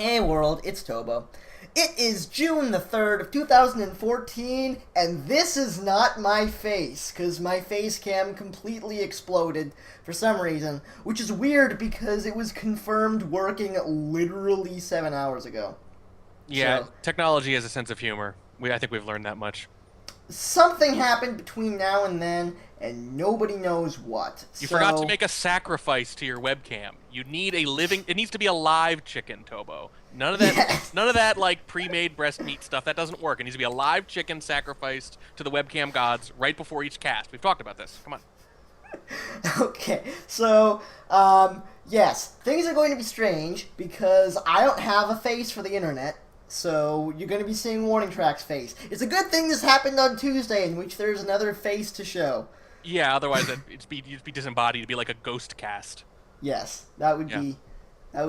Hey world, it's Tobo. It is June the 3rd of 2014, and this is not my face, because my face cam completely exploded for some reason, which is weird because it was confirmed working literally 7 hours ago. Yeah, So, technology has a sense of humor. I think we've learned that much. something happened between now and then, and nobody knows what. You forgot to make a sacrifice to your webcam. You need a living. It needs to be a live chicken, Tobo. None of that. Yes. None of that like pre-made breast meat stuff. That doesn't work. It needs to be a live chicken sacrificed to the webcam gods right before each cast. We've talked about this. Come on. Okay, so, yes, things are going to be strange because I don't have a face for the internet, so you're going to be seeing Warning Track's face. It's a good thing this happened on Tuesday, in which there's another face to show. Yeah. Otherwise, you'd be disembodied. It'd be like a ghost cast. Yes, that would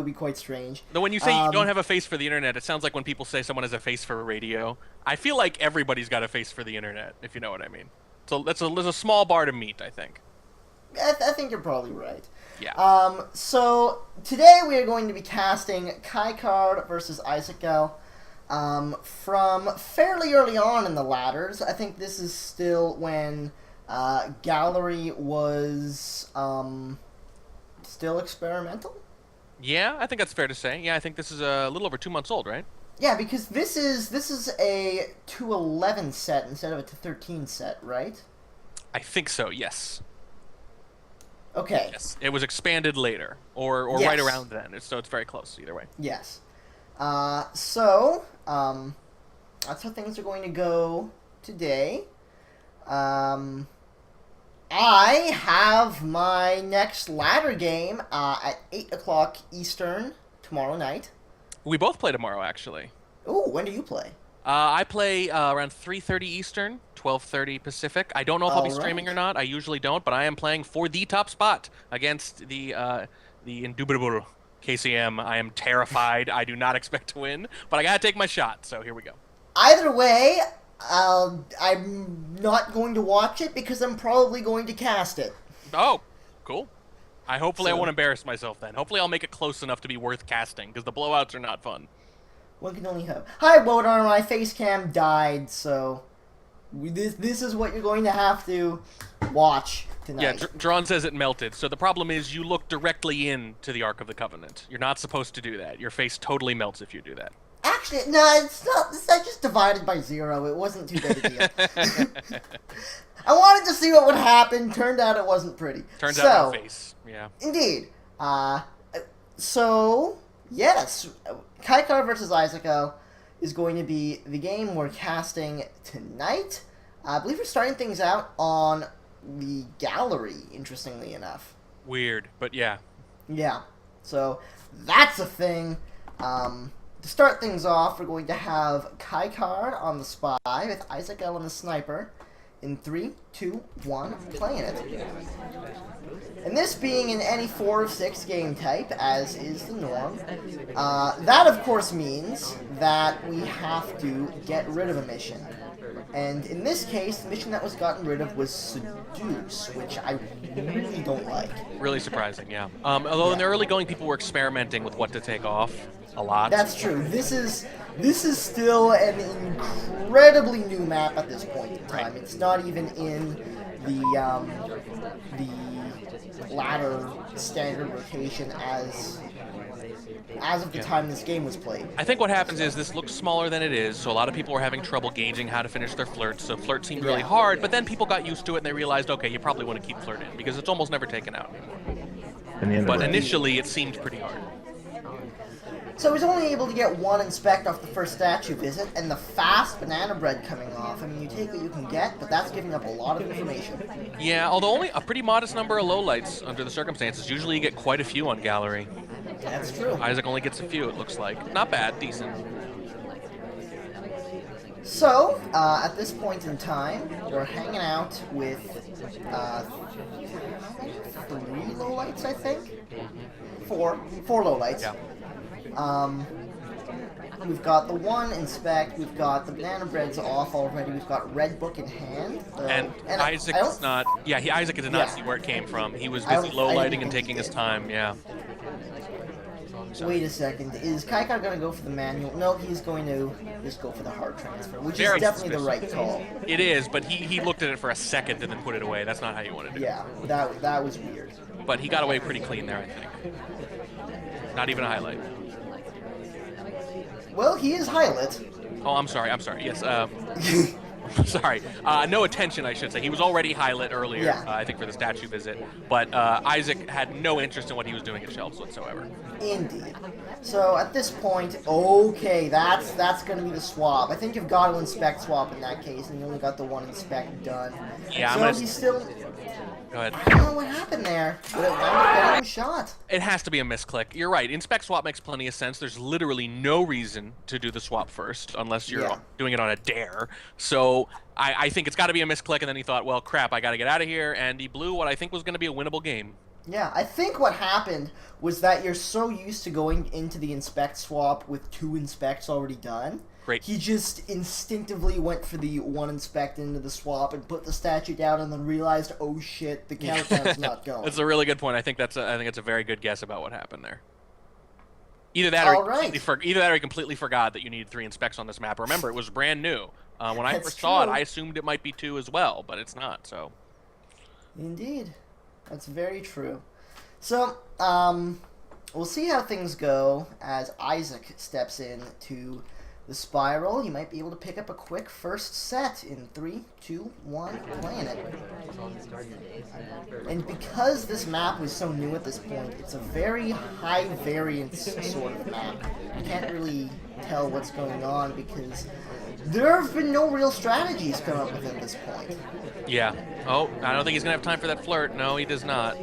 be quite strange. Though when you say you don't have a face for the internet, it sounds like when people say someone has a face for radio. I feel like everybody's got a face for the internet, if you know what I mean. So there's a small bar to meet, I think. I think you're probably right. Yeah. So today we are going to be casting Kikar versus Isaacgal. From fairly early on in the ladders. I think this is still when Gallery was still experimental. Yeah, I think that's fair to say. Yeah, I think this is a little over 2 months old, right? Yeah, because this is a 211 set instead of a 213 set, right? I think so, yes. Okay. Yes. It was expanded later, or Yes. right around then, so it's very close either way. Yes. That's how things are going to go today. I have my next ladder game at 8 o'clock Eastern tomorrow night. We both play tomorrow, actually. Ooh, when do you play? I play around 3:30 Eastern, 12:30 Pacific. I don't know if I'll be streaming or not. I usually don't, but I am playing for the top spot against the indubitable KCM. I am terrified. I do not expect to win, but I gotta take my shot, so here we go. Either way, I'm not going to watch it because I'm probably going to cast it. Oh, cool. Hopefully I So- won't embarrass myself then. Hopefully I'll make it close enough to be worth casting, because the blowouts are not fun. One can only hope. Hi, Wodar, my face cam died, so this is what you're going to have to watch tonight. Yeah, Drawn says it melted. So the problem is you look directly into the Ark of the Covenant. You're not supposed to do that. Your face totally melts if you do that. Actually, no, it's not. It's not just divided by 0. It wasn't too big a deal. I wanted to see what would happen. Turned out it wasn't pretty. Turns out my face. Yeah. Indeed. So, yes, Kikar versus Isaacgal is going to be the game we're casting tonight. I believe we're starting things out on the gallery, interestingly enough. Weird, but yeah. Yeah, so that's a thing. To start things off, we're going to have Kikar on the spy with Isaacgal on the sniper. In 3, 2, 1, playing it. And this being in any 4 of 6 game type, as is the norm, that of course means that we have to get rid of a mission. And in this case, the mission that was gotten rid of was Seduce, which I really don't like. Really surprising, yeah. Although in the early going, people were experimenting with what to take off a lot. That's true. This is still an incredibly new map at this point in time. Right. It's not even in the ladder standard rotation as of the time this game was played. I think what happens is this looks smaller than it is, so a lot of people were having trouble gauging how to finish their flirts, so flirt seemed really hard, but then people got used to it and they realized, okay, you probably want to keep flirt in, because it's almost never taken out anymore. But initially, it seemed pretty hard. So I was only able to get 1 inspect off the first statue visit, and the fast banana bread coming off. I mean, you take what you can get, but that's giving up a lot of information. Yeah, although only a pretty modest number of lowlights under the circumstances. Usually you get quite a few on Gallery. That's true. Isaac only gets a few, it looks like. Not bad, decent. So, at this point in time, we're hanging out with 3 lowlights, I think? 4 lowlights. Yeah. We've got the 1 inspect, we've got the banana breads off already, we've got red book in hand. And Isaac I does not... Yeah, Isaac did not see where it came from. He was busy low-lighting and taking his time, yeah. Wait a second. Is Kikar going to go for the manual? No, he's going to just go for the hard transfer, which Very is definitely the suspicious. right call. It is, but he looked at it for a second and then put it away. That's not how you want to do it. Yeah, that was weird. But he got away pretty clean there, I think. Not even a highlight. Well, he is highlight. Oh, I'm sorry. Yes. Sorry. No attention, I should say. He was already highlight earlier, Yeah. I think, for the statue visit. But Isaac had no interest in what he was doing at shelves whatsoever. Indeed. So at this point, okay, that's going to be the swap. I think you've got to inspect swap in that case, and you only got the one inspect done. Yeah, so he's still. Go ahead. I don't know what happened there, but it wound up getting a shot. It has to be a misclick. You're right. Inspect swap makes plenty of sense. There's literally no reason to do the swap first unless you're doing it on a dare. So I think it's got to be a misclick, and then he thought, well, crap, I got to get out of here, and he blew what I think was going to be a winnable game. Yeah, I think what happened was that you're so used to going into the inspect swap with 2 inspects already done. Great. He just instinctively went for the 1 inspect into the swap and put the statue down, and then realized, oh shit, the countdown's not going. That's a really good point. I think that's a very good guess about what happened there. Either that, or he completely forgot that you needed 3 inspects on this map. Remember, it was brand new. When I first saw it, I assumed it might be 2 as well, but it's not. So. Indeed, that's very true. So, we'll see how things go as Isaac steps in to the spiral. You might be able to pick up a quick first set in 3, 2, 1, playing it. And because this map was so new at this point, it's a very high variance sort of map. You can't really tell what's going on because there have been no real strategies come up with at this point. Yeah. Oh, I don't think he's going to have time for that flirt. No, he does not.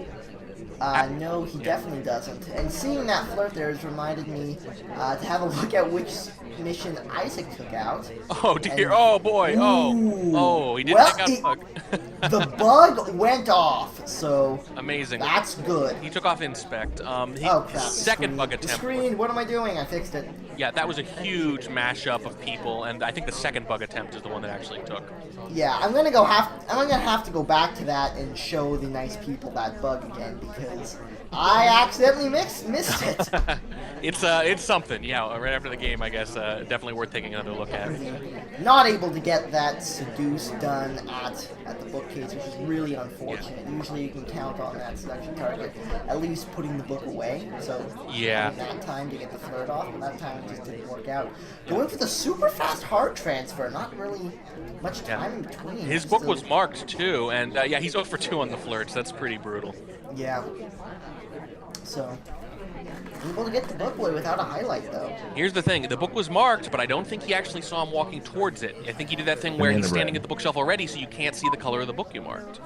No, he definitely doesn't. And seeing that flirt there has reminded me to have a look at which mission Isaac took out. Oh dear! Oh boy! Oh, he didn't take out bug. The bug went off, so amazing. That's good. He took off inspect. Oh crap! Second bug attempt. The screen. What am I doing? I fixed it. Yeah, that was a huge mashup of people, and I think the second bug attempt is the one that actually took. Yeah, I'm gonna have to go back to that and show the nice people that bug again because I accidentally missed it. It's something. Yeah, right after the game, I guess. Definitely worth taking another look at. Not able to get that seduce done at the bookcase, which is really unfortunate. Yeah. Usually you can count on that seduction target at least putting the book away. So that time to get the flirt off, but that time it just didn't work out. Going for the super fast hard transfer, not really much time in between. His book was marked too, and he's 0 for 2 on the flirts. That's pretty brutal. Yeah. So, able to get the book away without a highlight, though. Here's the thing. The book was marked, but I don't think he actually saw him walking towards it. I think he did that thing where he's standing at the bookshelf already, so you can't see the color of the book you marked.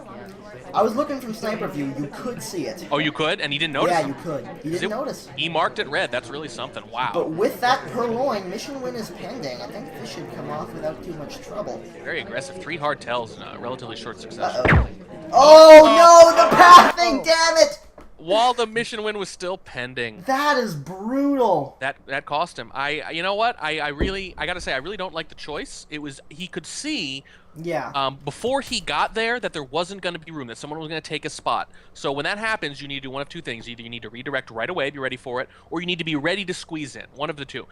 I was looking from sniper view. You could see it. Oh, you could? And he didn't notice? Yeah, you could. He didn't notice. He marked it red. That's really something. Wow. But with that purloin, mission win is pending. I think this should come off without too much trouble. Very aggressive. 3 hard tells in a relatively short succession. Oh, no! The pathing! Damn it! While the mission win was still pending. That is brutal. That cost him. You know what? I gotta say, I really don't like the choice. He could see before he got there that there wasn't going to be room, that someone was going to take a spot. So when that happens, you need to do one of 2 things. Either you need to redirect right away, be ready for it, or you need to be ready to squeeze in. One of the 2.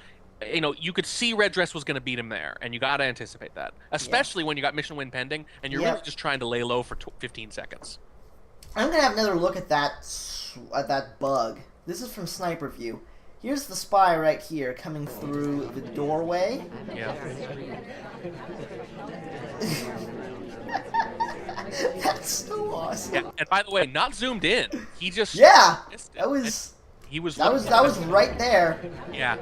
You know, you could see Red Dress was going to beat him there, and you got to anticipate that. Especially when you got mission win pending, and you're really just trying to lay low for 15 seconds. I'm going to have another look at that bug. This is from sniper view. Here's the spy right here coming through the doorway. Yeah. That's so awesome. Yeah, and by the way, not zoomed in. He just that was right there. Yeah.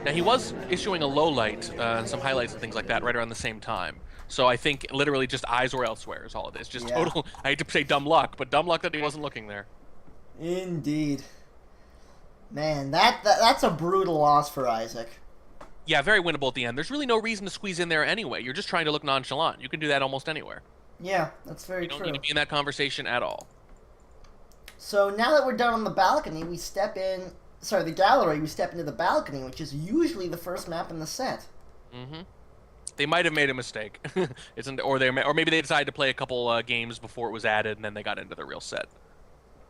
Now he was issuing a low light, some highlights and things like that right around the same time. So I think literally just eyes were elsewhere is all it is. Just total, I hate to say dumb luck, but dumb luck that he wasn't looking there. Indeed. Man, that's a brutal loss for Isaac. Yeah, very winnable at the end. There's really no reason to squeeze in there anyway. You're just trying to look nonchalant. You can do that almost anywhere. Yeah, that's very true. You don't need to be in that conversation at all. So now that we're done on the balcony, we step in... Sorry, the gallery, we step into the balcony, which is usually the first map in the set. Mm-hmm. They might have made a mistake. Or maybe they decided to play a couple games before it was added, and then they got into the real set.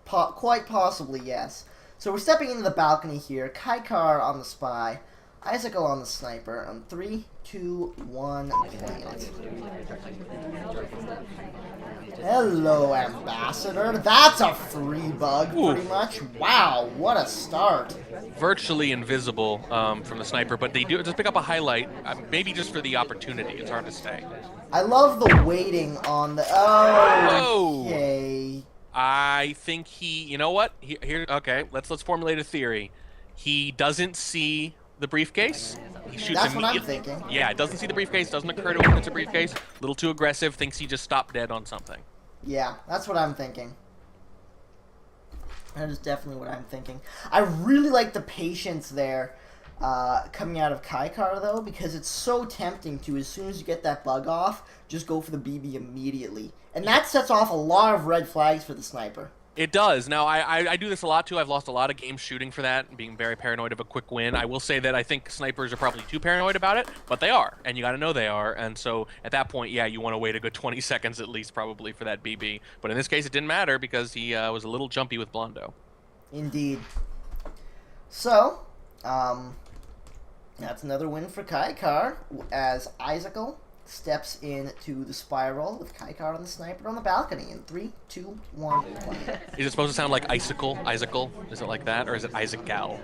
Quite possibly, yes. So we're stepping into the balcony here. Kikar on the spy. Isaacgal on the sniper. On 3, 2, 1, playing it. Hello, Ambassador. That's a free bug, pretty much. Wow, what a start. Virtually invisible from the sniper, but they do just pick up a highlight, maybe just for the opportunity. It's hard to say. I love the waiting on the... Oh, Whoa. okay. I think he... You know what? Here. Okay, let's formulate a theory. He doesn't see the briefcase. He shoots That's what I'm immediately. thinking. Yeah, doesn't see the briefcase, doesn't occur to him it's a briefcase. A little too aggressive, thinks he just stopped dead on something. Yeah, that's what I'm thinking. That is definitely what I'm thinking. I really like the patience there coming out of Kikar, though, because it's so tempting to, as soon as you get that bug off, just go for the BB immediately. And that sets off a lot of red flags for the sniper. It does. Now, I do this a lot, too. I've lost a lot of games shooting for that, being very paranoid of a quick win. I will say that I think snipers are probably too paranoid about it, but they are, and you got to know they are. And so at that point, yeah, you want to wait a good 20 seconds at least probably for that BB. But in this case, it didn't matter because he was a little jumpy with Blondo. Indeed. So, that's another win for Kikar, as Isaacgal steps into the spiral with Kikar on the sniper on the balcony in 3, 2, 1, play. Is it supposed to sound like Isaacgal? Isaacgal? Is it like that, or is it Isaacgal?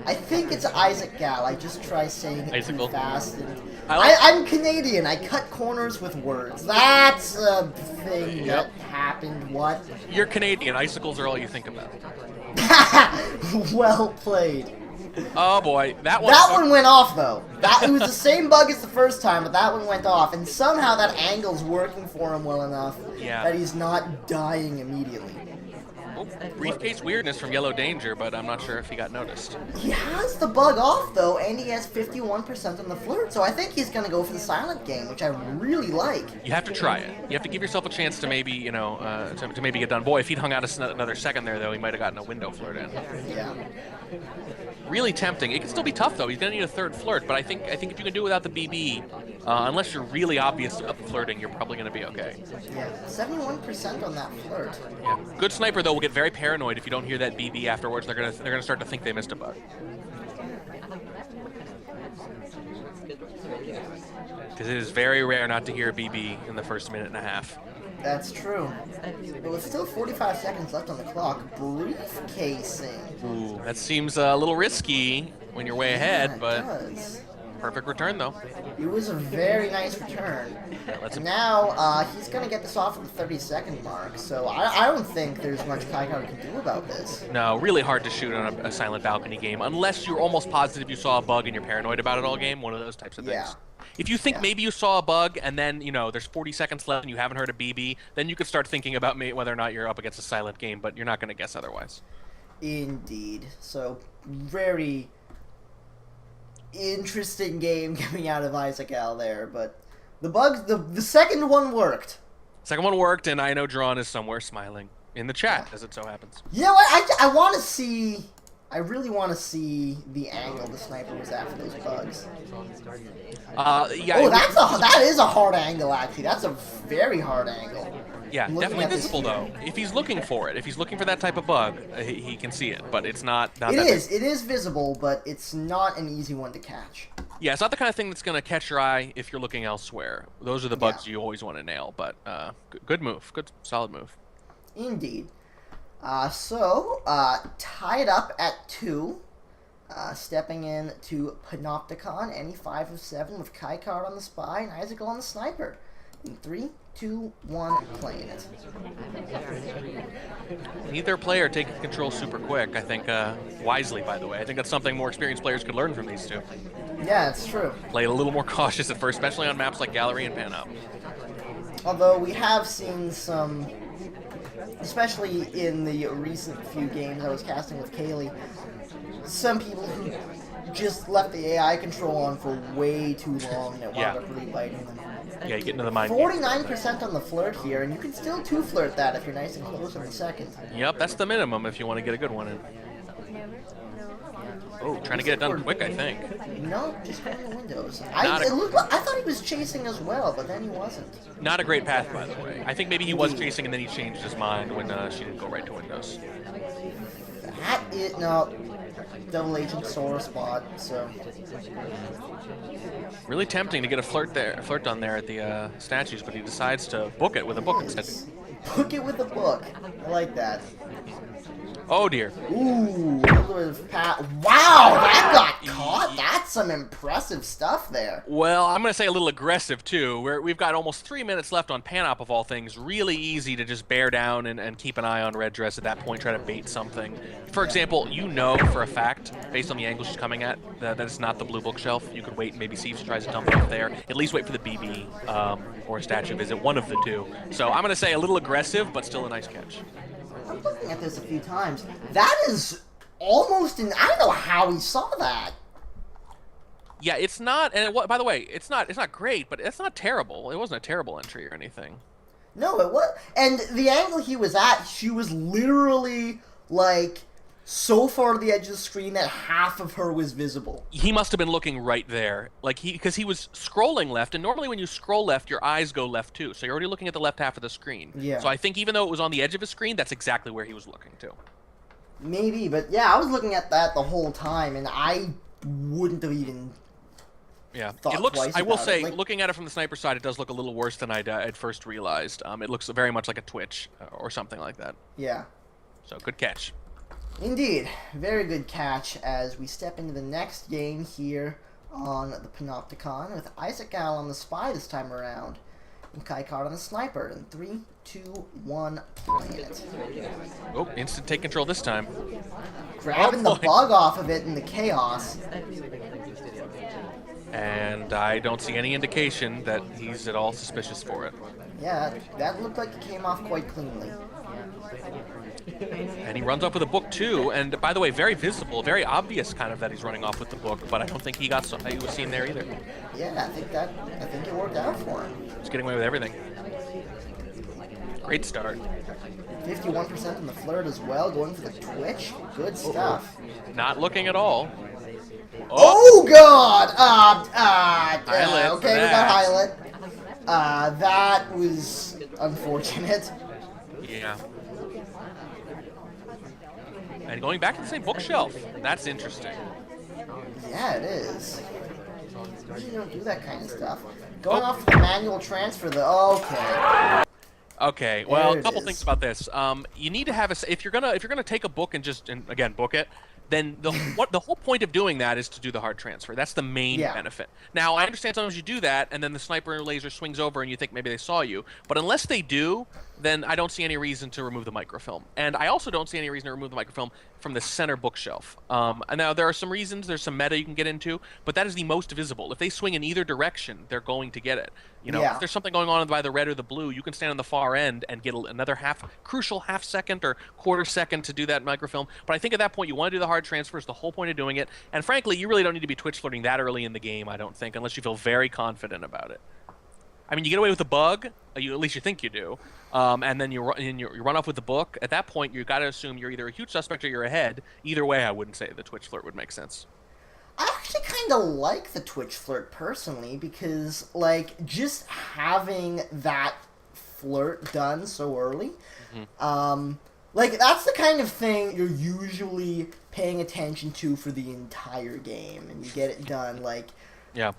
I think it's Isaacgal. I just try saying it too fast. And I'm Canadian. I cut corners with words. That's a thing that happened. What? You're Canadian. Icicles are all you think about. Well played. Oh boy, that one went off though. It was the same bug as the first time, but that one went off, and somehow that angle's working for him well enough that he's not dying immediately. Oh, briefcase weirdness from Yellow Danger, but I'm not sure if he got noticed. He has the bug off though, and he has 51% on the flirt, so I think he's gonna go for the silent game, which I really like. You have to try it. You have to give yourself a chance to maybe, you know, to maybe get done. Boy, if he'd hung out another second there, though, he might have gotten a window flirt in. Yeah. Really tempting. It can still be tough though. He's gonna need a third flirt, but I think if you can do it without the BB, unless you're really obvious about the flirting, you're probably gonna be okay. Yeah, 71% on that flirt. Yeah. Good sniper though will get very paranoid if you don't hear that BB afterwards. They're gonna start to think they missed a bug. Because it is very rare not to hear a BB in the first minute and a half. That's true. But with still 45 seconds left on the clock, briefcasing. Ooh, that seems a little risky when you're way ahead, but does. Perfect return though. It was a very nice return. And now he's going to get this off at the 30-second mark, so I don't think there's much Kikar can do about this. No, really hard to shoot on a silent balcony game, unless you're almost positive you saw a bug and you're paranoid about it all game, one of those types of things. If you think maybe you saw a bug and then, you know, there's 40 seconds left and you haven't heard a BB, then you could start thinking about whether or not you're up against a silent game, but you're not going to guess otherwise. Indeed. So, very interesting game coming out of Isaacgal there, but the bugs, the second one worked. Second one worked, and I know Drawn is somewhere smiling in the chat, as it so happens. You know what? I want to see... I really want to see the angle the sniper was after those bugs. Yeah. Oh, that is a hard angle, actually. That's a very hard angle. Yeah, definitely visible, though. If he's looking for it, if he's looking for that type of bug, he can see it, but it's not it is visible, but it's not an easy one to catch. Yeah, it's not the kind of thing that's going to catch your eye if you're looking elsewhere. Those are the bugs you always want to nail, but good move. Good, solid move. Indeed. Tied up at 2, stepping in to Panopticon, any 5 of 7 with Kikar on the spy and Isaacgal on the sniper. In 3, 2, 1, playing it. Neither player taking control super quick, I think, wisely, by the way. I think that's something more experienced players could learn from these two. Yeah, it's true. Play a little more cautious at first, especially on maps like Gallery and Pan Up. Although we have seen some... especially in the recent few games I was casting with Kaylee, some people who just left the AI control on for way too long that wound up really biting them. Yeah, you get into the mind. 49% on the flirt here, and you can still 2-flirt that if you're nice and close on the second. Yep, that's the minimum if you want to get a good one in. Oh, trying to get it done quick, I think. No, just going the windows. I thought he was chasing as well, but then he wasn't. Not a great path, by the way. I think maybe he was chasing and then he changed his mind when she didn't go right to windows. That is no double agent solar spot. So Really tempting to get a flirt done there at the statues, but he decides to book it with a book instead. Book it with a book. I like that. Oh dear. Ooh, a little bit of wow, that got caught. That's some impressive stuff there. Well, I'm going to say a little aggressive, too. We've got almost 3 minutes left on Panop, of all things. Really easy to just bear down and keep an eye on Red Dress at that point, try to bait something. For example, you know for a fact, based on the angle she's coming at, that it's not the blue bookshelf. You could wait and maybe see if she tries to dump it off there. At least wait for the BB or a statue visit, one of the two. So I'm going to say a little aggressive, but still a nice catch. I'm looking at this a few times. That is almost I don't know how he saw that. Yeah, it's not, and by the way, it's not great, but it's not terrible. It wasn't a terrible entry or anything. No, it was. And the angle he was at, she was literally, like, so far to the edge of the screen that half of her was visible. He must have been looking right there, like because he was scrolling left, and normally when you scroll left, your eyes go left too, so you're already looking at the left half of the screen. Yeah. So I think even though it was on the edge of his screen, that's exactly where he was looking to. Maybe, but yeah, I was looking at that the whole time, and I wouldn't have even thought it looks. twice I will about say, it. Like, looking at it from the sniper side, it does look a little worse than I'd first realized. It looks very much like a twitch or something like that. yeah. So good catch. Indeed. Very good catch as we step into the next game here on the Panopticon with Isaacgal on the spy this time around and Kikar on the sniper in 3, 2, 1, playing it. Oh, instant take control this time. Grabbing the bug off of it in the chaos. And I don't see any indication that he's at all suspicious for it. Yeah, that looked like it came off quite cleanly. And he runs off with a book too, and by the way, very visible, very obvious kind of that he's running off with the book, but I don't think he was seen there either. Yeah, I think it worked out for him. He's getting away with everything. Great start. 51% in the flirt as well, going for the twitch. Good stuff. Not looking at all. Oh God! Highlight Okay, we got highlight. That was unfortunate. Yeah. And going back to the same bookshelf. That's interesting. Yeah, it is. You don't do that kind of stuff. Going off the manual transfer, okay. Okay, well, There a couple it things is. about this. You need to have if you're gonna take a book and again book it, then the whole point of doing that is to do the hard transfer. That's the main benefit. Now, I understand sometimes you do that, and then the sniper laser swings over, and you think maybe they saw you. But unless they do, then I don't see any reason to remove the microfilm. And I also don't see any reason to remove the microfilm from the center bookshelf. And now there are some reasons. There's some meta you can get into, but that is the most visible. If they swing in either direction, they're going to get it. You know, if there's something going on by the red or the blue, you can stand on the far end and get another crucial half second or quarter second to do that microfilm. But I think at that point you want to do the hard transfers, the whole point of doing it. And frankly, you really don't need to be twitch flirting that early in the game, I don't think, unless you feel very confident about it. I mean, you get away with the bug, at least you think you do, and then you run off with the book. At that point, you've got to assume you're either a huge suspect or you're ahead. Either way, I wouldn't say the twitch flirt would make sense. I actually kind of like the twitch flirt personally because, like, just having that flirt done so early, like, that's the kind of thing you're usually paying attention to for the entire game, and you get it done, like,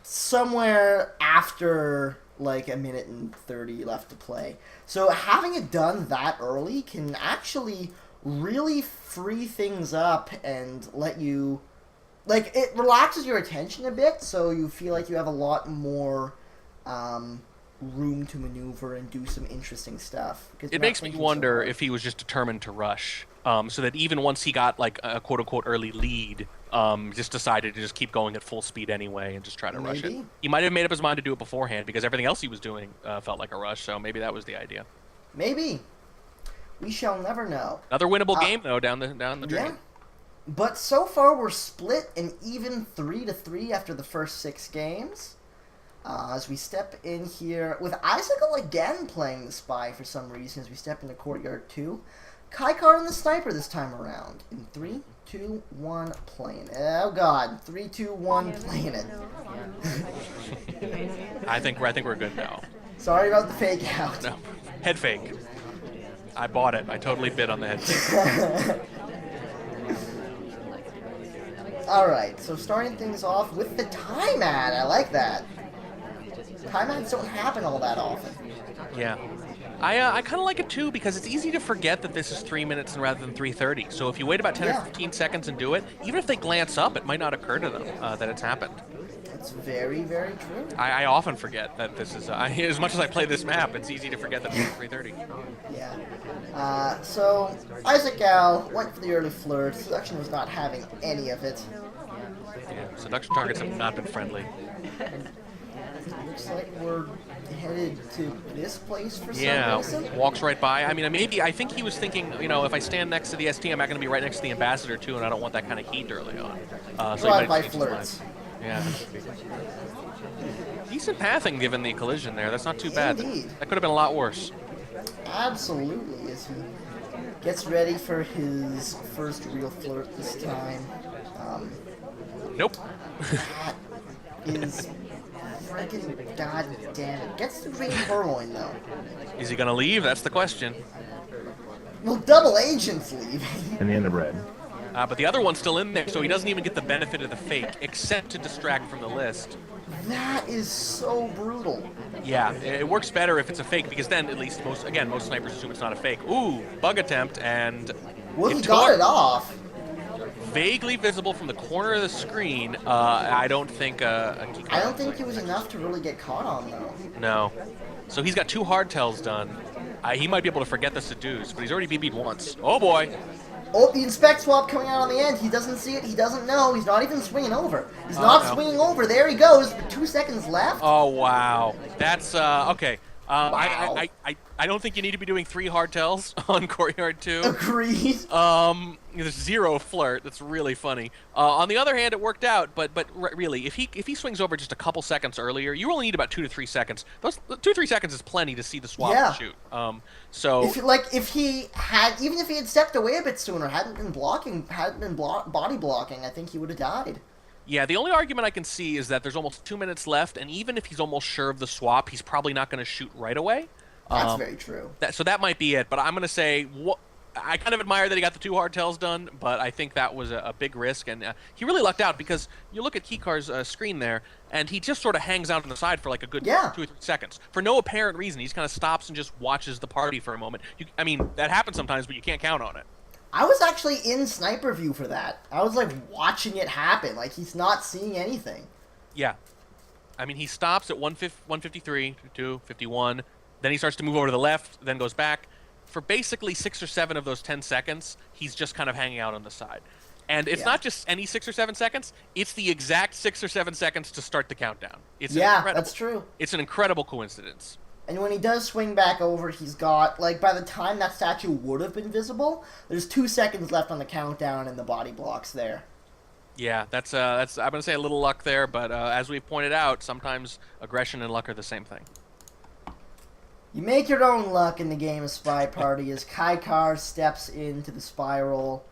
somewhere after, like, a minute and 30 left to play. So having it done that early can actually really free things up and let you... Like, it relaxes your attention a bit, so you feel like you have a lot more room to maneuver and do some interesting stuff. It makes me wonder if he was just determined to rush, so that even once he got, like, a quote-unquote early lead, just decided to just keep going at full speed anyway and just try to rush it. He might have made up his mind to do it beforehand because everything else he was doing felt like a rush, so maybe that was the idea. Maybe. We shall never know. Another winnable game, though, down the drain. Yeah. But so far, we're split an even 3-3 after the first 6 games. As we step in here with Isaacgal again playing the spy for some reason as we step into Courtyard 2. Kikar and the sniper this time around. In 3, 2, 1, playing it. Oh god, 3, 2, 1, playing it. I think we're good now. Sorry about the fake out. No, head fake. I bought it. I totally bid on the head fake. Alright, so starting things off with the time ad. I like that. Time ads don't happen all that often. Yeah. I kind of like it too because it's easy to forget that this is 3 minutes rather than 3:30. So if you wait about 10 or 15 seconds and do it, even if they glance up, it might not occur to them that it's happened. It's very, very true. I often forget that this is, as much as I play this map, it's easy to forget that it's 3:30. Yeah. So Isaacgal went for the early flirt. Seduction was not having any of it. Yeah, seduction targets have not been friendly. Looks like we're headed to this place for some reason. Yeah, walks right by. I mean, I think he was thinking, you know, if I stand next to the ST, I'm not going to be right next to the ambassador too, and I don't want that kind of heat early on. So Drive-by flirts. Yeah. Decent pathing given the collision there. That's not too bad. Indeed. That could have been a lot worse. Absolutely, as he gets ready for his first real flirt this time. Nope. That is freaking goddamn it. Gets the green purloin though. Is he going to leave? That's the question. Well, double agent's leaving. And the end of red. But the other one's still in there, so he doesn't even get the benefit of the fake, except to distract from the list. That is so brutal. Yeah, it works better if it's a fake, because then at least most snipers assume it's not a fake. Ooh, bug attempt, and... Well, he got it off. Vaguely visible from the corner of the screen. I don't think a Kikar. I don't think it was enough to really get caught on, though. No. So he's got 2 hardtails done. He might be able to forget the seduce, but he's already BB'd once. Oh, boy. Oh, the inspect swap coming out on the end. He doesn't see it. He doesn't know. He's not even swinging over. He's not swinging over. There he goes. With 2 seconds left. Oh, wow. That's, okay. Wow. I don't think you need to be doing 3 hardtails on Courtyard 2. Agreed. There's 0 flirt. That's really funny. On the other hand, it worked out, but really, if he swings over just a couple seconds earlier, you only need about 2 to 3 seconds. Those 2 to 3 seconds is plenty to see the swap and shoot. So if he had, even if he had stepped away a bit sooner, hadn't been body blocking, I think he would have died. Yeah, the only argument I can see is that there's almost 2 minutes left, and even if he's almost sure of the swap, he's probably not going to shoot right away. That's very true. So that might be it, but I'm going to say I kind of admire that he got the 2 hardtails done, but I think that was a big risk, and he really lucked out because you look at Kikar's screen there, and he just sort of hangs out on the side for like a good 2 or 3 seconds for no apparent reason. He just kind of stops and just watches the party for a moment. I mean, that happens sometimes, but you can't count on it. I was actually in sniper view for that. I was like watching it happen. Like he's not seeing anything. Yeah. I mean, he stops at 153, 52, 51. Then he starts to move over to the left, then goes back. For basically 6 or 7 of those 10 seconds, he's just kind of hanging out on the side. And it's not just any 6 or 7 seconds. It's the exact 6 or 7 seconds to start the countdown. It's that's true. It's an incredible coincidence. And when he does swing back over, he's got, like, by the time that statue would have been visible, there's 2 seconds left on the countdown and the body blocks there. Yeah, that's I'm going to say a little luck there, but as we've pointed out, sometimes aggression and luck are the same thing. You make your own luck in the game of Spy Party as Kikar steps into the spiral.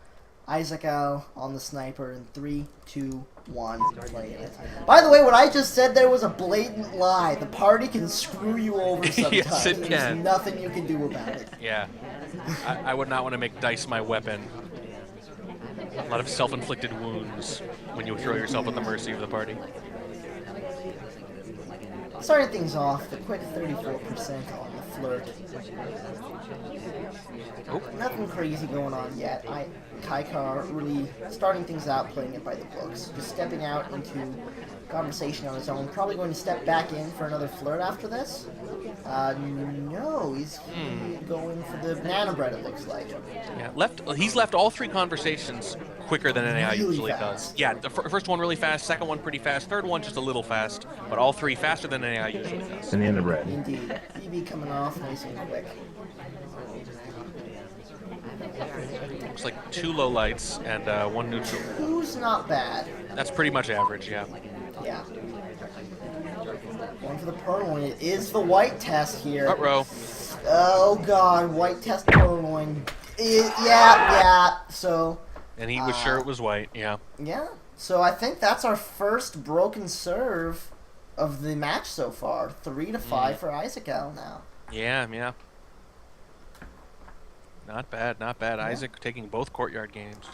Isaacgal on the sniper in 3, 2, 1. Playing it. By the way, what I just said there was a blatant lie. The party can screw you over sometimes. Yes, it can. There's nothing you can do about it. Yeah. I would not want to make dice my weapon. A lot of self-inflicted wounds when you throw yourself at the mercy of the party. Starting things off, the quick 34% on the flirt. Oh. Nothing crazy going on yet. Kikar really starting things out, playing it by the books. Just stepping out into conversation on his own. Probably going to step back in for another flirt after this. No, he's going for the banana bread, it looks like. Yeah, he's left all 3 conversations quicker than an AI usually does. Yeah, the first one really fast, second one pretty fast, third one just a little fast, but all 3 faster than an AI usually does. And the end of red. Indeed. BB coming off nice and quick. Looks like 2 low lights and 1 neutral. Who's not bad? That's pretty much average, yeah. Yeah. Going for the purloin. It is the white test here. Row. Oh god, white test purloin. Yeah. So. And he was sure it was white, yeah. Yeah. So I think that's our first broken serve of the match so far. 3 to 5 for Isaacgal now. Yeah. Not bad. Yeah. Isaac taking both courtyard games.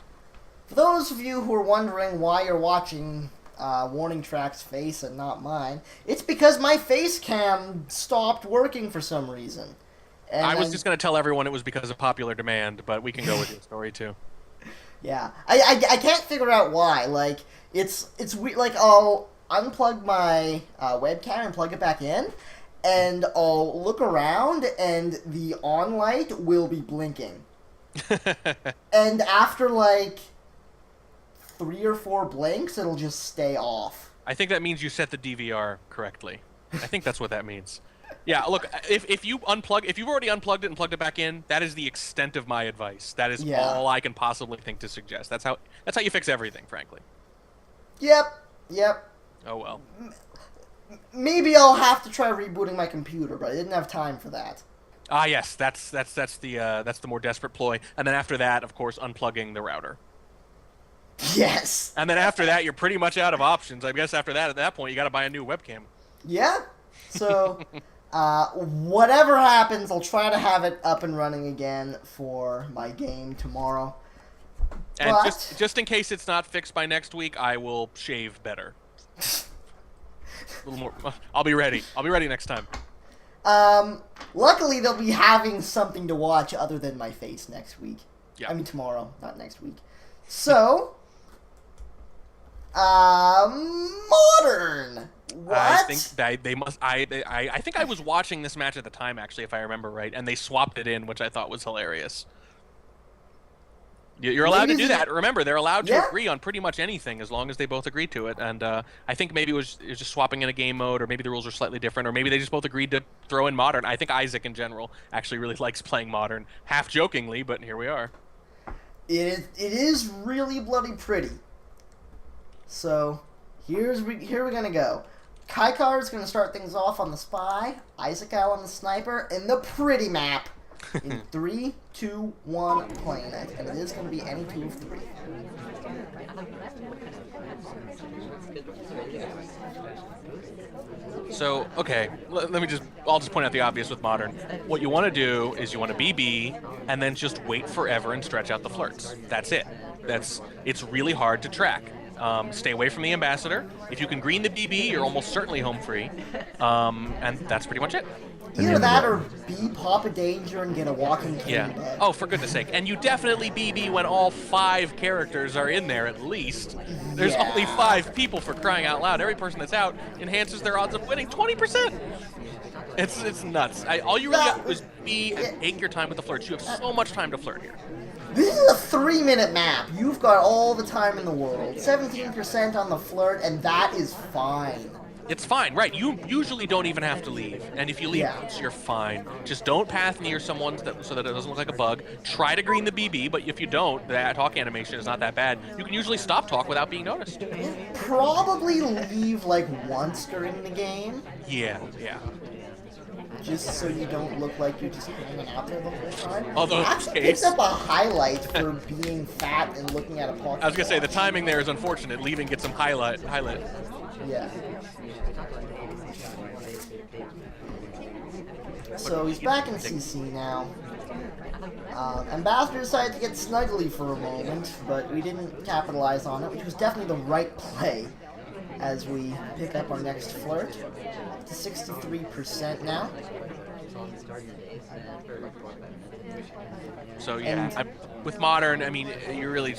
For those of you who are wondering why you're watching Warning Track's face and not mine, it's because my face cam stopped working for some reason. And I was just going to tell everyone it was because of popular demand, but we can go with your story too. Yeah, I can't figure out why. Like it's weird. Like I'll unplug my webcam and plug it back in, and I'll look around, and the on light will be blinking. And after like 3 or 4 blinks, it'll just stay off. I think that means you set the DVR correctly. I think that's what that means. Yeah, look, if you've already unplugged it and plugged it back in, that is the extent of my advice. That is all I can possibly think to suggest. That's how you fix everything, frankly. Yep. Oh well. Maybe I'll have to try rebooting my computer, but I didn't have time for that. Ah, yes, that's the more desperate ploy. And then after that, of course, unplugging the router. Yes. And then after that, you're pretty much out of options. I guess after that, at that point, you got to buy a new webcam. Yeah. So, whatever happens, I'll try to have it up and running again for my game tomorrow. And just in case it's not fixed by next week, I will shave better. A little more. I'll be ready. I'll be ready next time. Luckily, they'll be having something to watch other than my face next week. Yeah. I mean tomorrow, not next week. So, Modern. What? I think they must. I think I was watching this match at the time, actually, if I remember right, and they swapped it in, which I thought was hilarious. You're allowed to do that. Remember, they're allowed to agree on pretty much anything as long as they both agree to it. And I think maybe it was just swapping in a game mode, or maybe the rules are slightly different, or maybe they just both agreed to throw in Modern. I think Isaac, in general, actually really likes playing Modern, half jokingly, but here we are. It is really bloody pretty. So, here we're gonna go. Kikar is gonna start things off on the Spy, Isaacgal on the Sniper, and the pretty map. In 3, 2, 1, playing it. And it is going to be any 2 of 3. So, okay, I'll just point out the obvious with Modern. What you want to do is you want to BB, and then just wait forever and stretch out the flirts. That's it. It's really hard to track. Stay away from the Ambassador. If you can green the BB, you're almost certainly home free. And that's pretty much it. Either that or B, pop a danger and get a walking candy bag. Oh, for goodness sake. And you definitely BB when all 5 characters are in there, at least. There's only 5 people, for crying out loud. Every person that's out enhances their odds of winning 20%. It's nuts. All you really got to do is be and take your time with the flirts. You have so much time to flirt here. This is a 3-minute map. You've got all the time in the world. 17% on the flirt, and that is fine. It's fine, right? You usually don't even have to leave, and if you leave once, you're fine. Just don't path near someone so that it doesn't look like a bug. Try to green the BB, but if you don't, the talk animation is not that bad. You can usually stop talk without being noticed. Probably leave like once during the game. Yeah. Just so you don't look like you're just hanging out there the whole time. Although, picks up a highlight for being fat and looking at a pocket. I was gonna say the timing there is unfortunate. Leaving gets some highlight. Yeah. So he's back in CC now. Ambassador decided to get snuggly for a moment, but we didn't capitalize on it, which was definitely the right play as we pick up our next flirt. Up to 63% now. So yeah, with Modern, I mean, you're really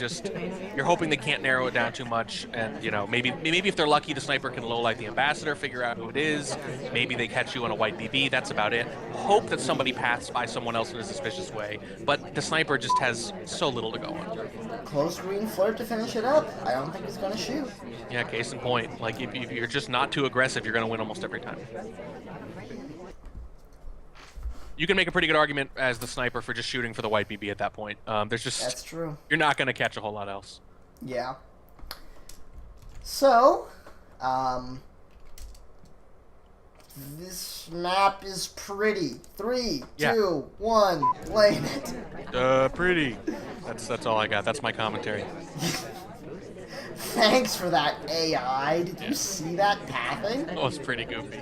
you're hoping they can't narrow it down too much, and maybe if they're lucky, the Sniper can low light the Ambassador, figure out who it is. Maybe they catch you on a white BB. That's about it. Hope that somebody paths by someone else in a suspicious way, but the Sniper just has so little to go on. Close green flirt to finish it up. I don't think he's gonna shoot. Yeah, case in point. Like if you're just not too aggressive, you're gonna win almost every time. You can make a pretty good argument as the Sniper for just shooting for the white BB at that point. That's true. You're not going to catch a whole lot else. Yeah. So, this map is pretty. 3, 2, 1, playing it. Pretty. That's all I got. That's my commentary. Thanks for that, AI. Did you see that pathing? Oh, it's pretty goofy.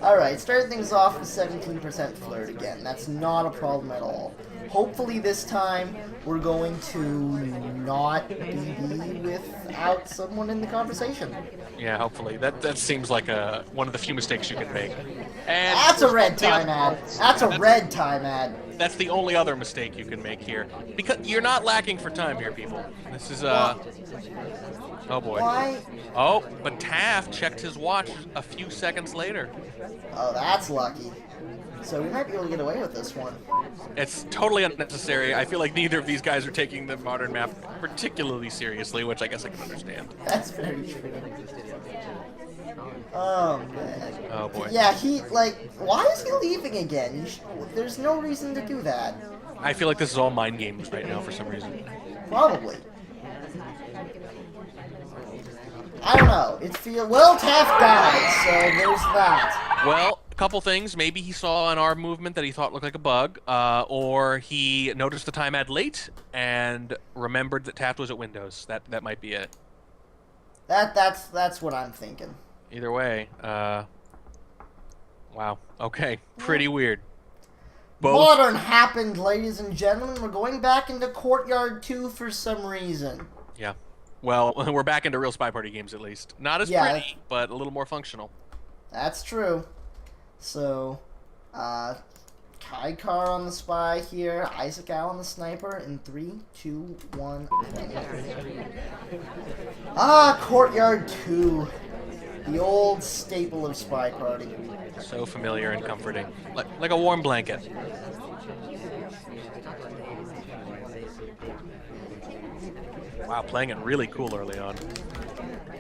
Alright, starting things off with 17% flirt again. That's not a problem at all. Hopefully this time we're going to not BB without someone in the conversation. Yeah, hopefully. That seems like one of the few mistakes you can make. And that's a red time ad. That's a red time ad. That's the only other mistake you can make here. Because you're not lacking for time here, people. This is, oh boy. Why? Oh, but Taft checked his watch a few seconds later. Oh, that's lucky. So we might be able to get away with this one. It's totally unnecessary. I feel like neither of these guys are taking the modern map particularly seriously, which I guess I can understand. That's very true. Oh, man. Oh, boy. Yeah, why is he leaving again? There's no reason to do that. I feel like this is all mind games right now for some reason. Probably. I don't know. Well, Taft died, so there's that. Well, a couple things. Maybe he saw an arm movement that he thought looked like a bug, or he noticed the time ad late and remembered that Taft was at Windows. That might be it. That's what I'm thinking. Either way, wow. Okay, pretty weird. Modern happened, ladies and gentlemen. We're going back into Courtyard 2 for some reason. Yeah. Well, we're back into real Spy Party games at least. Not as pretty, but a little more functional. That's true. So, Kikar on the Spy here, Isaacgal on the Sniper in 3, 2, 1. Courtyard 2. The old staple of Spy Party. So familiar and comforting. Like a warm blanket. Wow, playing it really cool early on.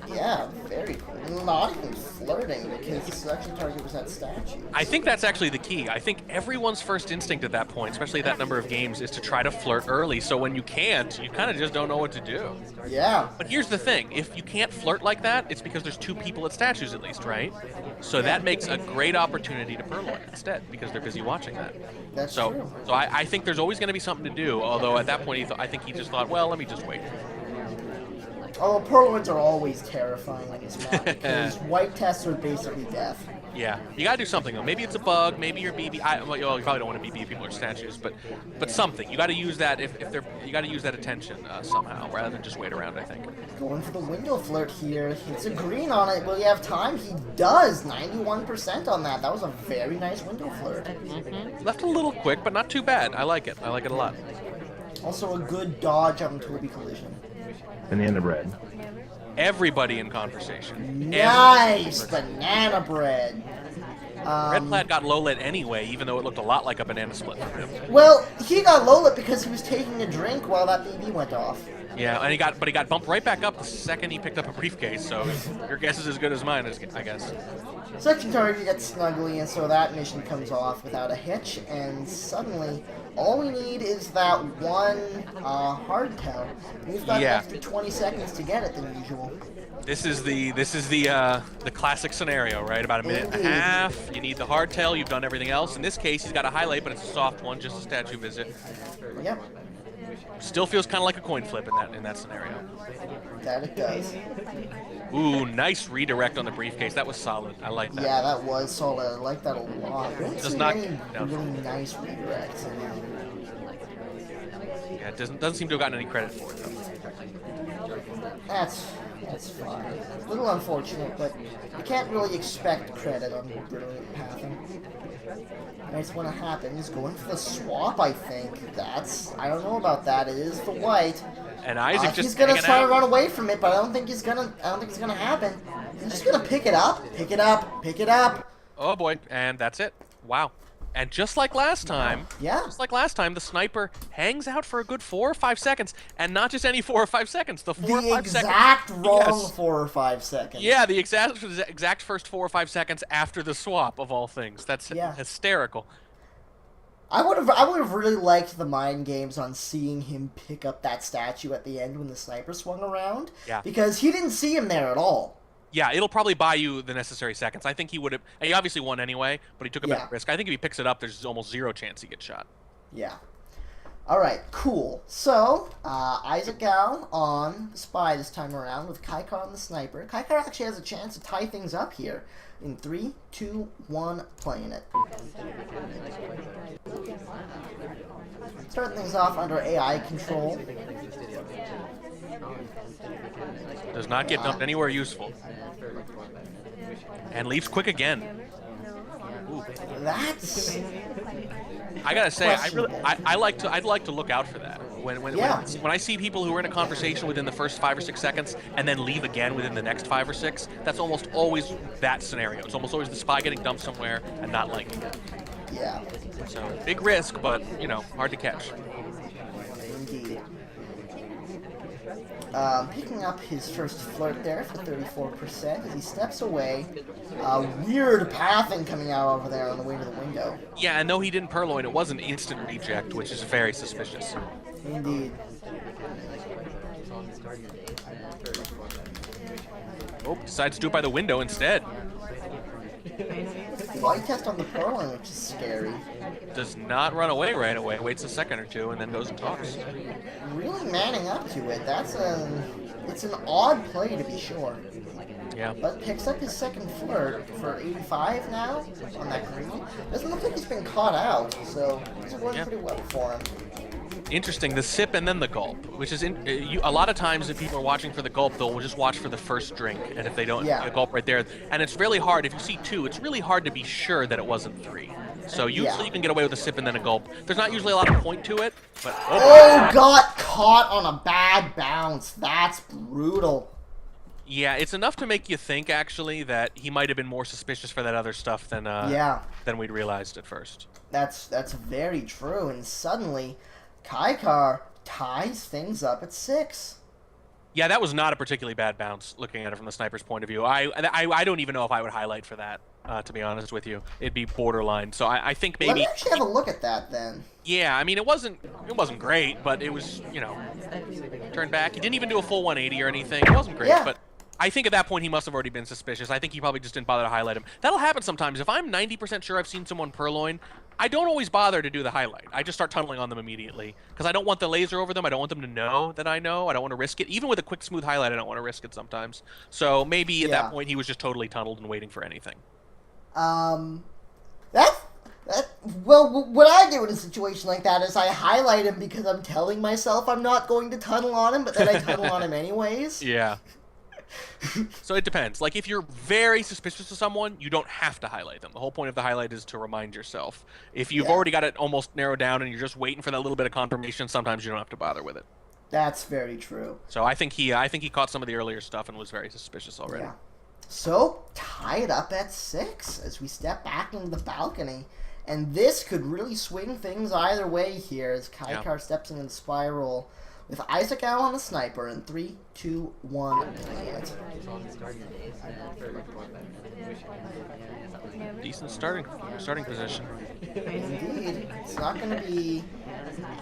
Yeah, very cool. Not even flirting because the selection target was that statue. I think that's actually the key. I think everyone's first instinct at that point, especially that number of games, is to try to flirt early. So when you can't, you kind of just don't know what to do. Yeah. But here's the thing. If you can't flirt like that, it's because there's 2 people at statues at least, right? So that makes a great opportunity to purloin instead because they're busy watching that. That's true. So I think there's always going to be something to do, although at that point I think he just thought, well, let me just wait. Oh, purloins are always terrifying on this map because white tests are basically death. Yeah, you gotta do something though. Maybe it's a bug. Maybe you're BB. Well, you probably don't want to BB people or statues, but something. You got to use that you got to use that attention somehow rather than just wait around. I think. Going for the window flirt here. Hits a green on it. Will he have time? He does. 91% on that. That was a very nice window flirt. Left a little quick, but not too bad. I like it. I like it a lot. Also a good dodge on Toby collision. Banana bread. Everybody in conversation. Nice! Banana bread. Red Plaid got low lit anyway, even though it looked a lot like a banana split for him. Well, he got low lit because he was taking a drink while that BB went off. Yeah, and he got bumped right back up the second he picked up a briefcase, so your guess is as good as mine, I guess. Section target gets snuggly, and so that mission comes off without a hitch, and suddenly all we need is that one hardtail. We've got an extra 20 seconds to get it than usual. This is the classic scenario, right? About a minute and a half. You need the hardtail. You've done everything else. In this case, he's got a highlight, but it's a soft one, just a statue visit. Yep. Still feels kind of like a coin flip in that scenario. That it does. Ooh, nice redirect on the briefcase. That was solid. I like that. Yeah, that was solid. I like that a lot. We don't see any no. really nice redirects. Yeah, it doesn't seem to have gotten any credit for it though. That's fine. A little unfortunate, but you can't really expect credit on brilliant pathing. Nice when it happens. Going for the swap, I think. I don't know about that. It is the white. And Isaac just he's gonna try to run away from it, but I don't think it's gonna happen. He's just gonna pick it up, pick it up, pick it up. Oh boy, and that's it. Wow. And just like last time, the sniper hangs out for a good 4 or 5 seconds, and not just any 4 or 5 seconds. The 4 or 5 seconds. The exact wrong 4 or 5 seconds. Yeah, the exact first 4 or 5 seconds after the swap of all things. That's hysterical. I would have really liked the mind games on seeing him pick up that statue at the end when the sniper swung around. Yeah. Because he didn't see him there at all. Yeah, it'll probably buy you the necessary seconds. I think he would have. He obviously won anyway, but he took a big risk. I think if he picks it up, there's almost 0 chance he gets shot. Yeah. Alright, cool. So, Isaacgal on the spy this time around with Kikar on the sniper. Kikar actually has a chance to tie things up here. In 3, 2, 1, playing it. Starting things off under AI control. Does not get dumped anywhere useful. And leaves quick again. Ooh. That's... I gotta say, I'd like to look out for that. When I see people who are in a conversation within the first 5 or 6 seconds and then leave again within the next 5 or 6, that's almost always that scenario. It's almost always the spy getting dumped somewhere and not liking it. Yeah. So big risk, but you know, hard to catch. Indeed. Picking up his first flirt there for 34% as he steps away. Weird pathing coming out over there on the way to the window. Yeah, and though he didn't purloin, it was an instant reject, which is very suspicious. Indeed. Oh, decides to do it by the window instead. White test on the purloin, which is scary. Does not run away right away. Waits a second or two and then goes and talks. Really manning up to it. It's an odd play to be sure. Yeah. But picks up his second flirt for 85 now on that green. Doesn't look like he's been caught out, so it's going pretty well for him. Interesting, the sip and then the gulp, which is a lot of times if people are watching for the gulp, they'll just watch for the first drink, and if they don't, the gulp right there, and it's really hard. If you see 2, it's really hard to be sure that it wasn't 3. So usually you can get away with a sip and then a gulp. There's not usually a lot of point to it, but got caught on a bad bounce. That's brutal. Yeah, it's enough to make you think actually that he might have been more suspicious for that other stuff than we'd realized at first. That's very true, and suddenly Kikar ties things up at 6. Yeah, that was not a particularly bad bounce, looking at it from the sniper's point of view. I don't even know if I would highlight for that, to be honest with you. It'd be borderline. So I think maybe... Let me actually have a look at that, then. Yeah, I mean, it wasn't great, but it was, you know, turned back. He didn't even do a full 180 or anything. It wasn't great, but I think at that point he must have already been suspicious. I think he probably just didn't bother to highlight him. That'll happen sometimes. If I'm 90% sure I've seen someone purloin, I don't always bother to do the highlight. I just start tunneling on them immediately because I don't want the laser over them. I don't want them to know that I know. I don't want to risk it. Even with a quick, smooth highlight, I don't want to risk it sometimes. So maybe at that point he was just totally tunneled and waiting for anything. Well, what I do in a situation like that is I highlight him because I'm telling myself I'm not going to tunnel on him, but then I tunnel on him anyways. Yeah. So it depends. Like, if you're very suspicious of someone, you don't have to highlight them. The whole point of the highlight is to remind yourself. If you've already got it almost narrowed down and you're just waiting for that little bit of confirmation, sometimes you don't have to bother with it. That's very true. So I think he caught some of the earlier stuff and was very suspicious already. Yeah. So, tied up at 6 as we step back into the balcony. And this could really swing things either way here as Kikar steps into the spiral with Isaacgal on the sniper in 3, 2, 1, play it. Decent starting position. Indeed. It's not going to be...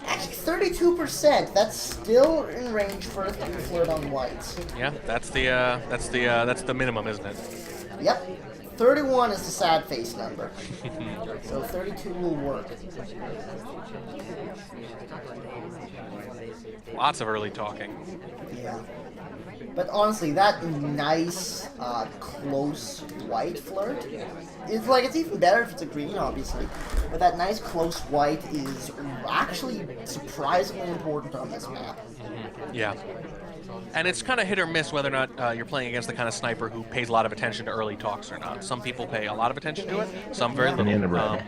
Actually, 32%. That's still in range for a 3 flirt on whites. Yeah, that's the minimum, isn't it? Yep. 31 is the sad face number. So 32 will work. Lots of early talking. Yeah. But honestly, that nice, close white flirt, it's even better if it's a green, obviously. But that nice close white is actually surprisingly important on this map. Yeah. And it's kind of hit or miss whether or not you're playing against the kind of sniper who pays a lot of attention to early talks or not. Some people pay a lot of attention to it, some very little.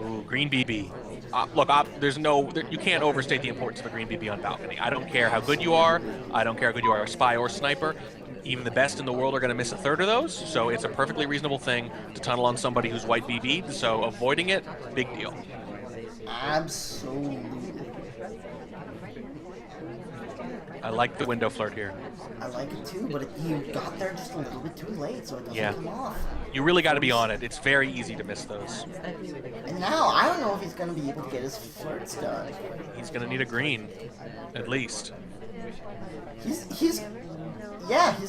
Ooh, green BB. Look, you can't overstate the importance of a green BB on balcony. I don't care how good you are. I don't care how good you are a spy or sniper. Even the best in the world are going to miss a third of those, so it's a perfectly reasonable thing to tunnel on somebody who's white BB'd, so avoiding it, big deal. Absolutely. I like the window flirt here. I like it too, but you got there just a little bit too late, so it doesn't come off. You really got to be on it. It's very easy to miss those. And now, I don't know if he's going to be able to get his flirts done. He's going to need a green, at least. He's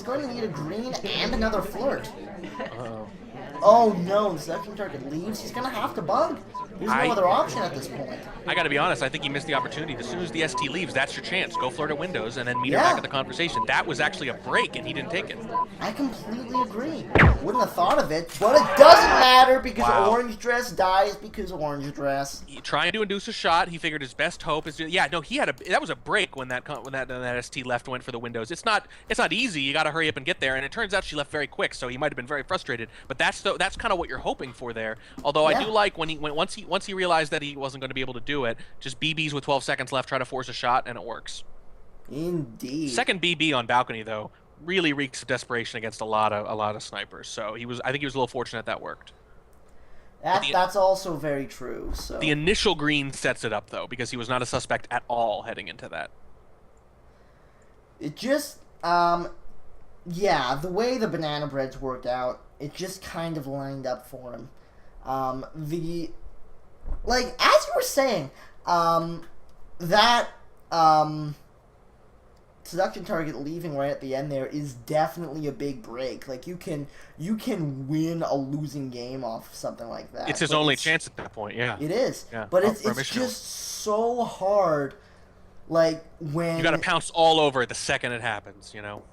going to need a green and another flirt. Uh-oh. Oh no, the seduction target leaves. He's gonna have to bug. There's no other option at this point. I gotta be honest, I think he missed the opportunity. As soon as the ST leaves, that's your chance. Go flirt at Windows and then meet her back at the conversation. That was actually a break, and he didn't take it. I completely agree. Wouldn't have thought of it, but it doesn't matter because Orange Dress dies because Orange Dress. Trying to induce a shot, he figured his best hope is to, yeah, no, he had that was a break when that ST left went for the Windows. It's not easy. You got to hurry up and get there, and it turns out she left very quick, so he might have been very frustrated. But that's kind of what you're hoping for there. Although I do like once he realized that he wasn't going to be able to do it, just BBs with 12 seconds left, try to force a shot, and it works. Indeed. Second BB on balcony though really reeks of desperation against a lot of snipers. So I think he was a little fortunate that worked. That's also very true. So the initial green sets it up though, because he was not a suspect at all heading into that. It just yeah, the way the banana breads worked out, it just kind of lined up for him. Like as you were saying, that seduction target leaving right at the end there is definitely a big break. Like you can win a losing game off of something like that. It's his only chance at that point. Yeah, it is. Yeah. But it's just so hard. Like when you got to pounce all over it the second it happens. You know.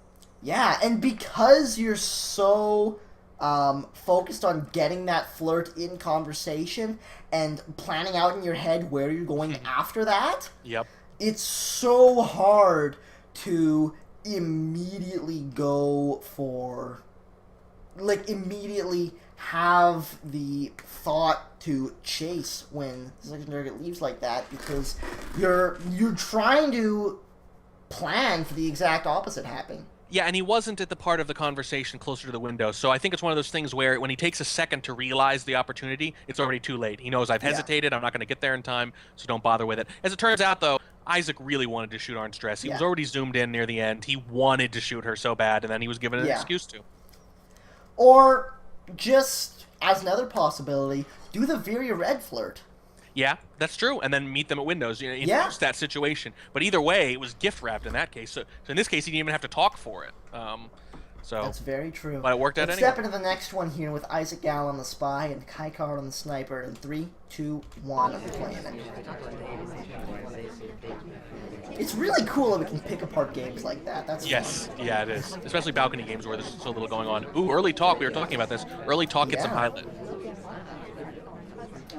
Yeah, and because you're so focused on getting that flirt in conversation and planning out in your head where you're going after that. Yep. It's so hard to immediately go for, like, immediately have the thought to chase when the seduction target leaves like that, because you're trying to plan for the exact opposite happening. Yeah, and he wasn't at the part of the conversation closer to the window, so I think it's one of those things where when he takes a second to realize the opportunity, it's already too late. He knows I've hesitated, I'm not going to get there in time, so don't bother with it. As it turns out, though, Isaac really wanted to shoot Orange Dress. He was already zoomed in near the end. He wanted to shoot her so bad, and then he was given an excuse to. Or, just as another possibility, do the Viria Red flirt. Yeah, that's true. And then meet them at Windows. You know, introduce that situation. But either way, it was gift wrapped in that case. So in this case, he didn't even have to talk for it. So that's very true. But it worked out anyway. Step into the next one here with Isaacgal on the spy and Kikar on the sniper. In 3, 2, 1, playing it. It's really cool that we can pick apart games like that. That's fun. Yeah, it is. Especially balcony games where there's so little going on. Ooh, early talk. We were talking about this. Early talk gets a pilot.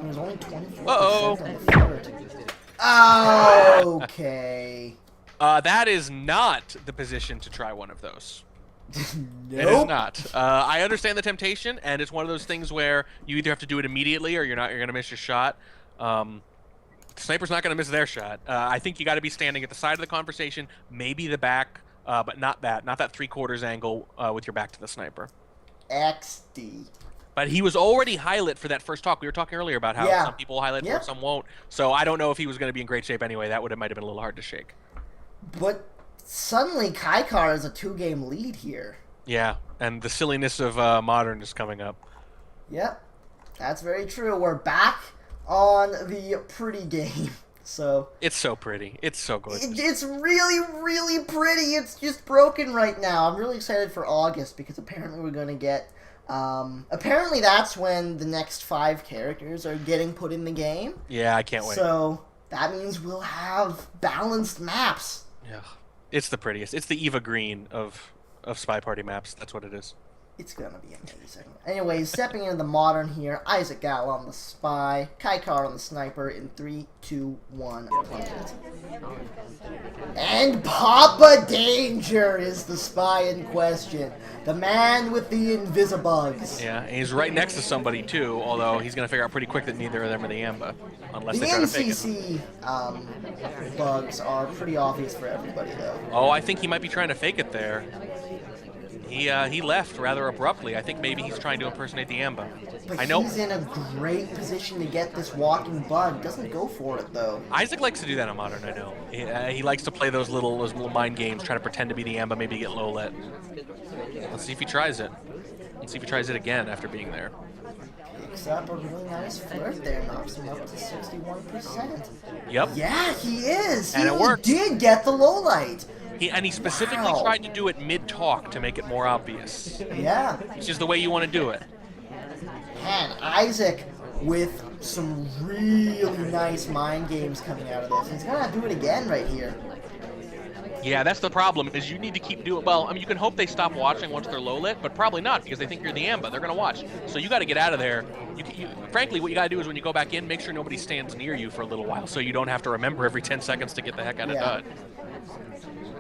There's only 24% on the flirt. Okay. That is not the position to try one of those. Nope. It is not. I understand the temptation, and it's one of those things where you either have to do it immediately or you're going to miss your shot. The sniper's not going to miss their shot. I think you got to be standing at the side of the conversation, maybe the back, but not that 3/4 angle with your back to the sniper. XD. But he was already high-lit for that first talk. We were talking earlier about how some people highlight for it, some won't. So I don't know if he was going to be in great shape anyway. That might have been a little hard to shake. But suddenly Kikar is a 2-game lead here. Yeah, and the silliness of Modern is coming up. Yep, that's very true. We're back on the pretty game. So it's so pretty. It's so good. It's really, really pretty. It's just broken right now. I'm really excited for August because apparently we're going to get... apparently that's when the next 5 characters are getting put in the game. Yeah, I can't wait. So that means we'll have balanced maps. Yeah, it's the prettiest. It's the Eva Green of Spy Party maps. That's what it is. It's gonna be amazing. Anyways, stepping into the modern here, Isaacgal on the spy, Kikar on the sniper in 3, 2, 1, plunge it. And Papa Danger is the spy in question. The man with the invisibugs. Yeah, and he's right next to somebody too, although he's gonna figure out pretty quick that neither of them are the Amba. Unless they try to fake it. The NCC bugs are pretty obvious for everybody though. Oh, I think he might be trying to fake it there. He left rather abruptly. I think maybe he's trying to impersonate the Amba. But he's in a great position to get this walking bug. Doesn't go for it though. Isaac likes to do that on Modern, I know. He likes to play those little mind games, try to pretend to be the Amba, maybe get low lit. Let's see if he tries it. Let's see if he tries it again after being there. Picks up a really nice flirt there, knocks him up to 61%. Yep. Yeah, he is. And it worked. He did get the low light. He specifically tried to do it mid-talk to make it more obvious. Yeah. Which is the way you want to do it. Man, Isaac with some really nice mind games coming out of this. He's gonna do it again right here. Yeah, that's the problem, is you need to keep doing... Well, I mean, you can hope they stop watching once they're low lit, but probably not, because they think you're the AMBA. They're going to watch. So you got to get out of there. Frankly, what you got to do is when you go back in, make sure nobody stands near you for a little while, so you don't have to remember every 10 seconds to get the heck out of dud.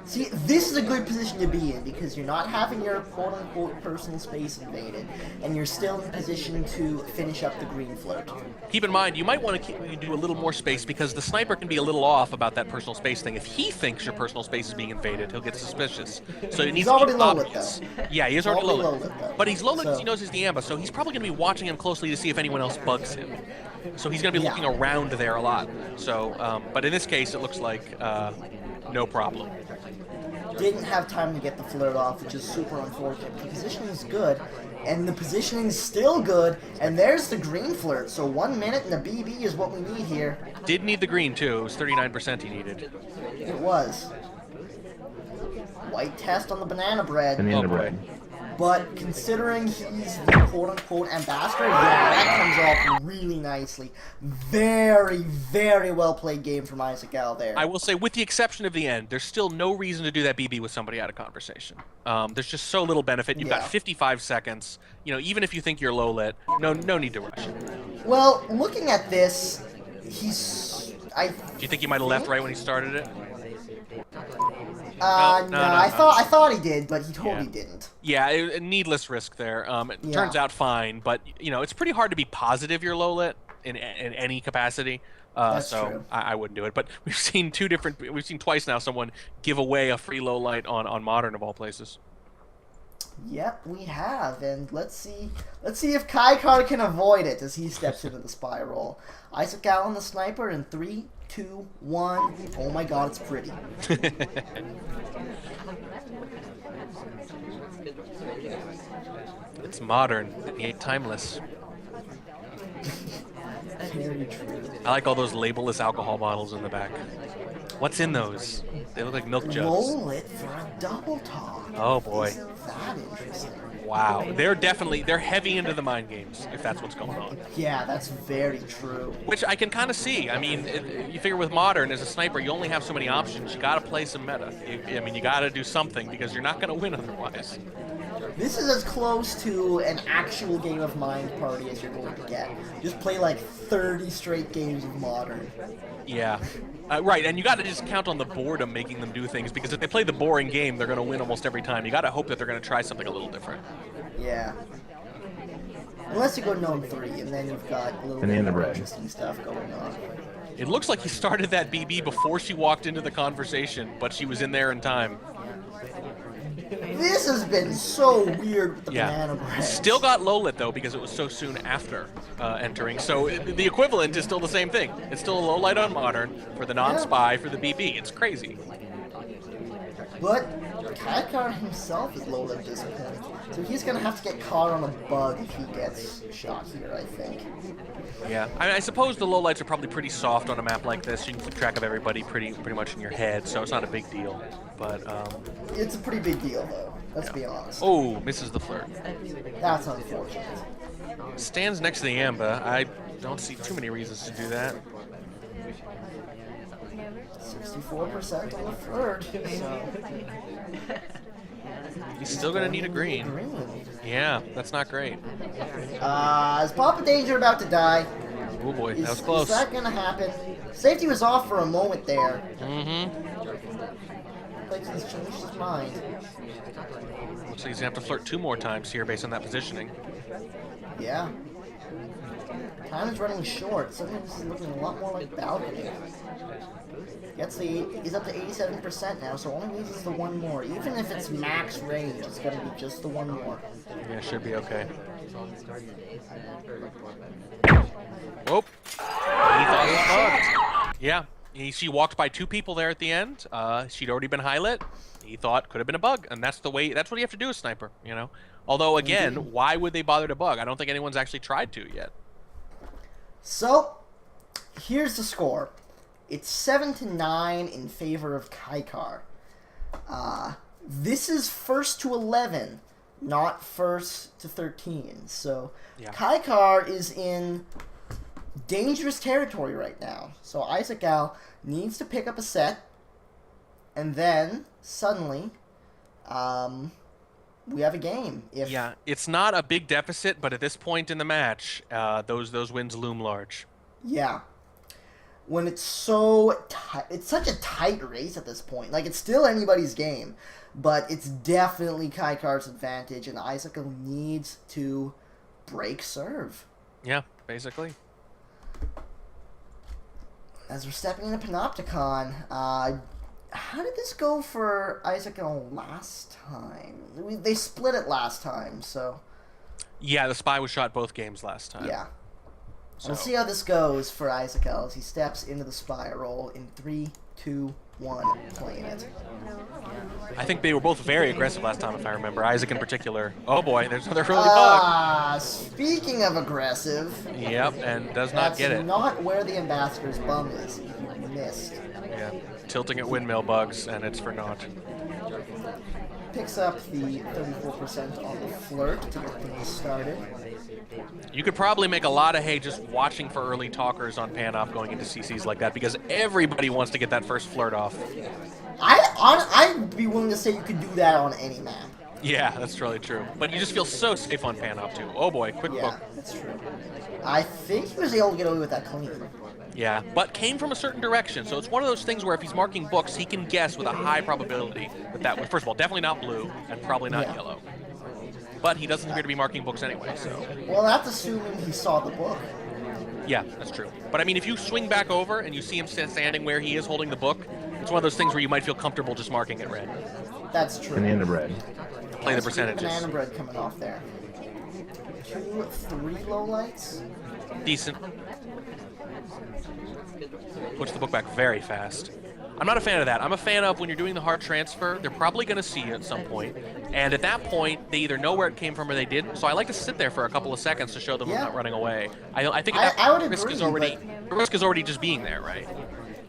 See, this is a good position to be in, because you're not having your quote-unquote personal space invaded, and you're still in position to finish up the green flirt. Keep in mind, you might want to do a little more space, because the sniper can be a little off about that personal space thing. If he thinks your personal space is being invaded, he'll get suspicious. So it needs to be obvious. Yeah, he is already low lit. But he's low lit because he knows he's the AMBA, so he's probably going to be watching him closely to see if anyone else bugs him. So he's going to be looking around there a lot. So, but in this case, it looks like no problem. Didn't have time to get the flirt off, which is super unfortunate. The positioning is good, and the positioning is still good, and there's the green flirt. So 1 minute and a BB is what we need here. Did need the green, too. It was 39% he needed. It was. White test on the banana bread. Banana bread. But considering he's the quote-unquote ambassador, yeah, that comes off really nicely. Very, very well-played game from Isaacgal there. I will say, with the exception of the end, there's still no reason to do that BB with somebody out of conversation. There's just so little benefit. You've got 55 seconds. You know, even if you think you're low-lit, no need to rush it. Well, looking at this, he's... Do you think he might have left right when he started it? No, I thought he did, but he totally didn't. Yeah, a needless risk there. It turns out fine, but you know it's pretty hard to be positive you're low lit in any capacity. That's so true. I wouldn't do it. But we've seen twice now someone give away a free low light on modern of all places. Yep, we have, and let's see if Kikar can avoid it as he steps into the spiral. Isaacgal and the sniper in 3, 2, 1. Oh my God, it's pretty. It's modern. It ain't timeless. Very true. I like all those labelless alcohol bottles in the back. What's in those? They look like milk jugs. Roll it for a double talk. Oh boy. Isn't that interesting? Wow. They're heavy into the mind games, if that's what's going on. Yeah, that's very true. Which I can kind of see. I mean, you figure with modern, as a sniper, you only have so many options. You got to play some meta. You got to do something because you're not going to win otherwise. This is as close to an actual game of Mind Party as you're going to get. Just play like 30 straight games of Modern. Yeah. Right, and you got to just count on the boredom making them do things, because if they play the boring game, they're going to win almost every time. You got to hope that they're going to try something a little different. Yeah. Unless you go Gnome 3, and then you've got a little bit more interesting stuff going on. It looks like he started that BB before she walked into the conversation, but she was in there in time. This has been so weird with the banana bread. Still got low lit though because it was so soon after entering. So the equivalent is still the same thing. It's still a low light on modern for the non-spy for the BB. It's crazy. But Kikar himself is low lit at this point, so he's gonna have to get caught on a bug if he gets shot here, I think. Yeah, I suppose the low lights are probably pretty soft on a map like this. You can keep track of everybody pretty much in your head, so it's not a big deal. But it's a pretty big deal, though. Let's be honest. Oh, misses the flirt. That's unfortunate. Stands next to the AMBA. I don't see too many reasons to do that. 64% on the flirt, so... He's still gonna need a green. Yeah, that's not great. Is Papa Danger about to die? Oh boy, that was close. Is that gonna happen? Safety was off for a moment there. Like he's changed his mind. Looks like he's gonna have to flirt 2 more times here based on that positioning. Yeah. Time is running short. Suddenly this is looking a lot more like balcony. He's up to 87% now, so only needs is the 1 more. Even if it's max range, it's gonna be just the 1 more. Yeah, should be okay. Whoop. He thought it was bugged. Yeah. She walked by 2 people there at the end. She'd already been high lit. He thought could have been a bug, and that's what you have to do as sniper, you know. Although again, why would they bother to bug? I don't think anyone's actually tried to yet. So, here's the score. It's 7-9 in favor of Kikar. This is first to 11 not first to 13. So Yeah. Kikar is in dangerous territory right now. So Isaacgal needs to pick up a set, and then suddenly, we have a game. Yeah, it's not a big deficit, but at this point in the match, those wins loom large. Yeah. When it's so it's such a tight race at this point. Like, it's still anybody's game, but it's definitely Kikar's advantage, and Isaacgal needs to break serve. Yeah, basically. As we're stepping into Panopticon, how did this go for Isaacgal last time? They split it last time, so... Yeah, the Spy was shot both games last time. Yeah. So. We'll see how this goes for Isaacgal as he steps into the Spy role in 3, 2, 1, playing it. I think they were both very aggressive last time, if I remember. Isaac in particular. Oh boy, there's another early bug. Speaking of aggressive... Yep, and does not get it. That's not where the Ambassador's bum is. He missed. Yeah, tilting at windmill bugs, and it's for naught. Picks up the 34% on the flirt to get things started. You could probably make a lot of hay just watching for early talkers on pan-off going into CCs like that, because everybody wants to get that first flirt off. I'd be willing to say you could do that on any map. Yeah, that's really true. But you just feel so safe on pan-off too. Oh boy, quick book. Yeah, that's true. I think he was able to get away with that clean. Yeah, but came from a certain direction, so it's one of those things where if he's marking books, he can guess with a high probability that that was, first of all, definitely not blue, and probably not yellow. But he doesn't appear to be marking books anyway, so... Well, that's assuming he saw the book. Yeah, that's true. But I mean, if you swing back over and you see him standing where he is holding the book, it's one of those things where you might feel comfortable just marking it red. That's true. Banana bread. Play the percentages. Banana bread coming off there. 2, 3 lowlights. Decent. Puts the book back very fast. I'm not a fan of that. I'm a fan of when you're doing the hard transfer, they're probably going to see you at some point. And at that point, they either know where it came from or they didn't. So I like to sit there for a couple of seconds to show them I'm not running away. I think that would risk agree, is already the risk is already just being there, right?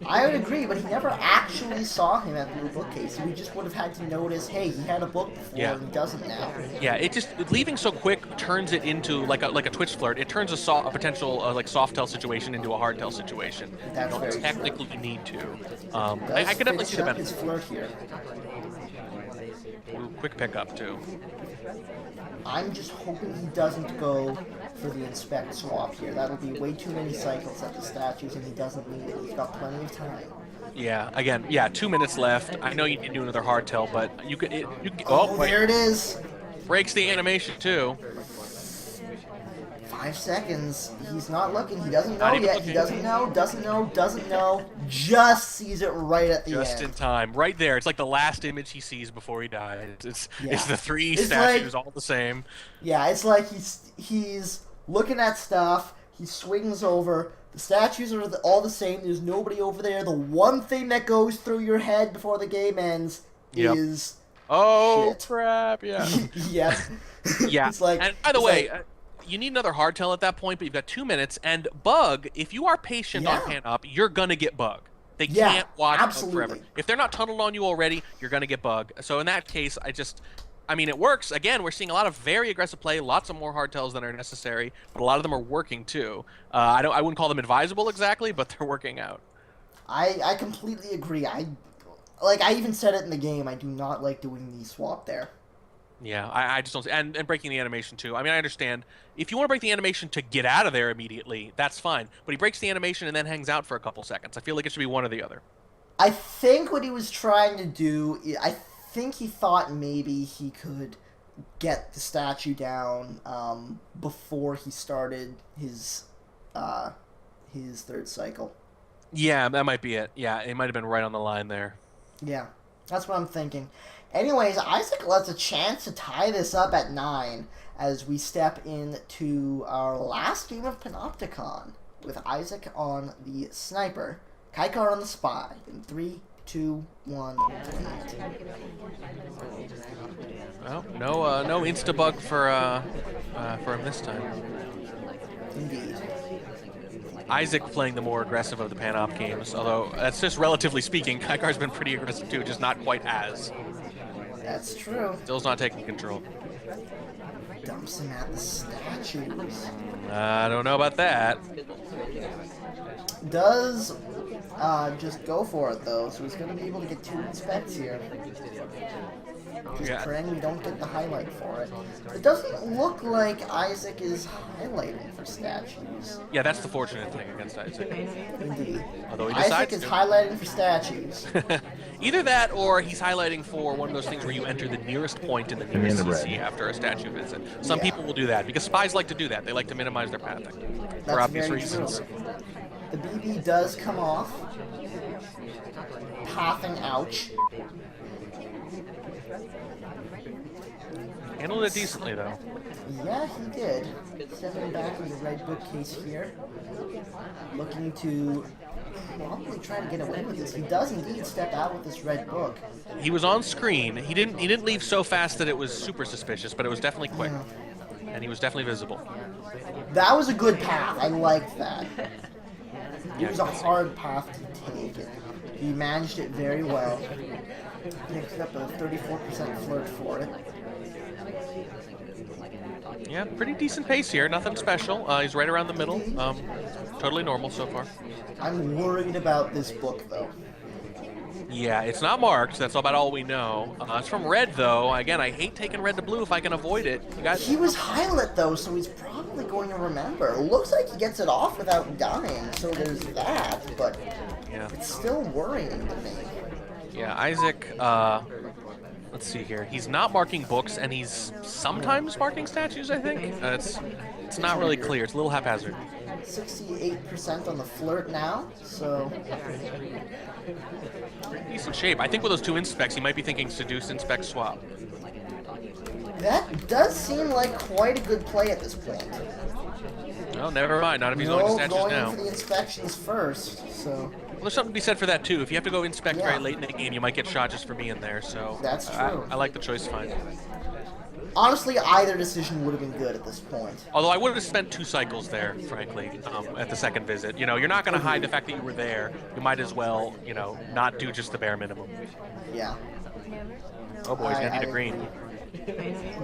I would agree, but he never actually saw him at Blue Bookcase. We just would have had to notice, hey, he had a book before and he doesn't now. Yeah, it just leaving so quick turns it into like a twitch flirt. It turns a potential like soft tell situation into a hard tell situation. That's you don't very technically true. need to. I could definitely see the benefit. His flirt here. Ooh, quick pickup too. I'm just hoping he doesn't go for the inspect swap here. That'll be way too many cycles at the statues, and he doesn't need it. He's got plenty of time. Yeah, again, 2 minutes left. I know you need to do another hard tell, but you could. Oh, there it is. Breaks the animation too. 5 seconds. He's not looking. He doesn't know yet. He doesn't know. Just sees it right at the end. Just in time. Right there. It's like the last image he sees before he dies. It's the three It's statues like, all the same. Yeah, it's like he's looking at stuff. He swings over. The statues are all the same. There's nobody over there. The one thing that goes through your head before the game ends is... Oh, shit. crap, yeah. Yeah. Yeah, It's like, and by the way... you need another hard tell at that point, but you've got 2 minutes. And bug, if you are patient on pan up, you're gonna get bug. They can't watch bug forever. If they're not tunneled on you already, you're gonna get bug. So in that case, I mean, it works. Again, we're seeing a lot of very aggressive play, lots of more hard tells than are necessary, but a lot of them are working too. I wouldn't call them advisable exactly, but they're working out. I completely agree. I even said it in the game. I do not like doing the swap there. Yeah, I just don't... And breaking the animation, too. I mean, I understand. If you want to break the animation to get out of there immediately, that's fine. But he breaks the animation and then hangs out for a couple seconds. I feel like it should be one or the other. I think what he was trying to do... I think he thought maybe he could get the statue down before he started his third cycle. Yeah, that might be it. Yeah, it might have been right on the line there. Yeah, that's what I'm thinking. Anyways, Isaacgal has a chance to tie this up at 9 as we step into our last game of Panopticon with Isaac on the sniper, Kikar on the spy in 3, 2, 1. Well, no insta-bug for him this time. Indeed. Isaac playing the more aggressive of the pan-op games, although that's just relatively speaking. Kikar's been pretty aggressive too, just not quite as. That's true. Still's not taking control. Dumps him at the statues. I don't know about that. Does just go for it though, so he's going to be able to get 2 inspects here. Just praying we don't get the highlight for it. It doesn't look like Isaac is highlighting for statues. Yeah, that's the fortunate thing against Isaac. Indeed. Although he Isaac decides is to. highlighting for statues. Either that, or he's highlighting for one of those things where you enter the nearest point in the nearest CC after a statue visit. Some people will do that, because spies like to do that. They like to minimize their pathing, for obvious reasons. True. The BB does come off. Pathing, ouch. Handled it decently, though. Yeah, he did. Stepping back in the red bookcase here. Looking to probably try to get away with this. He does indeed step out with this red book. He was on screen. He didn't leave so fast that it was super suspicious, but it was definitely quick. And he was definitely visible. That was a good path. I liked that. It was a hard path to take. He managed it very well. Picked up a 34% flirt for it. Yeah, pretty decent pace here. Nothing special. He's right around the middle. Totally normal so far. I'm worried about this book, though. Yeah, it's not marked. That's about all we know. It's from red, though. Again, I hate taking red to blue if I can avoid it. He was highlight, though, so he's probably going to remember. Looks like he gets it off without dying, so there's that, but it's still worrying to me. Yeah, Isaac, let's see here. He's not marking books, and he's sometimes marking statues, I think. It's not really clear. It's a little haphazard. 68% on the flirt now, so... Decent shape. I think with those 2 inspects, he might be thinking seduce, inspect, swap. That does seem like quite a good play at this point. Well, never mind. Not if he's going to statues going now. for the inspections first, so... Well, there's something to be said for that, too. If you have to go inspect very late in the game, you might get shot just for being there, so... That's true. I like the choice fine. Honestly, either decision would have been good at this point. Although I would have spent 2 cycles there, frankly, at the second visit. You know, you're not going to hide the fact that you were there. You might as well, you know, not do just the bare minimum. Yeah. Oh boy, he's going to need a green.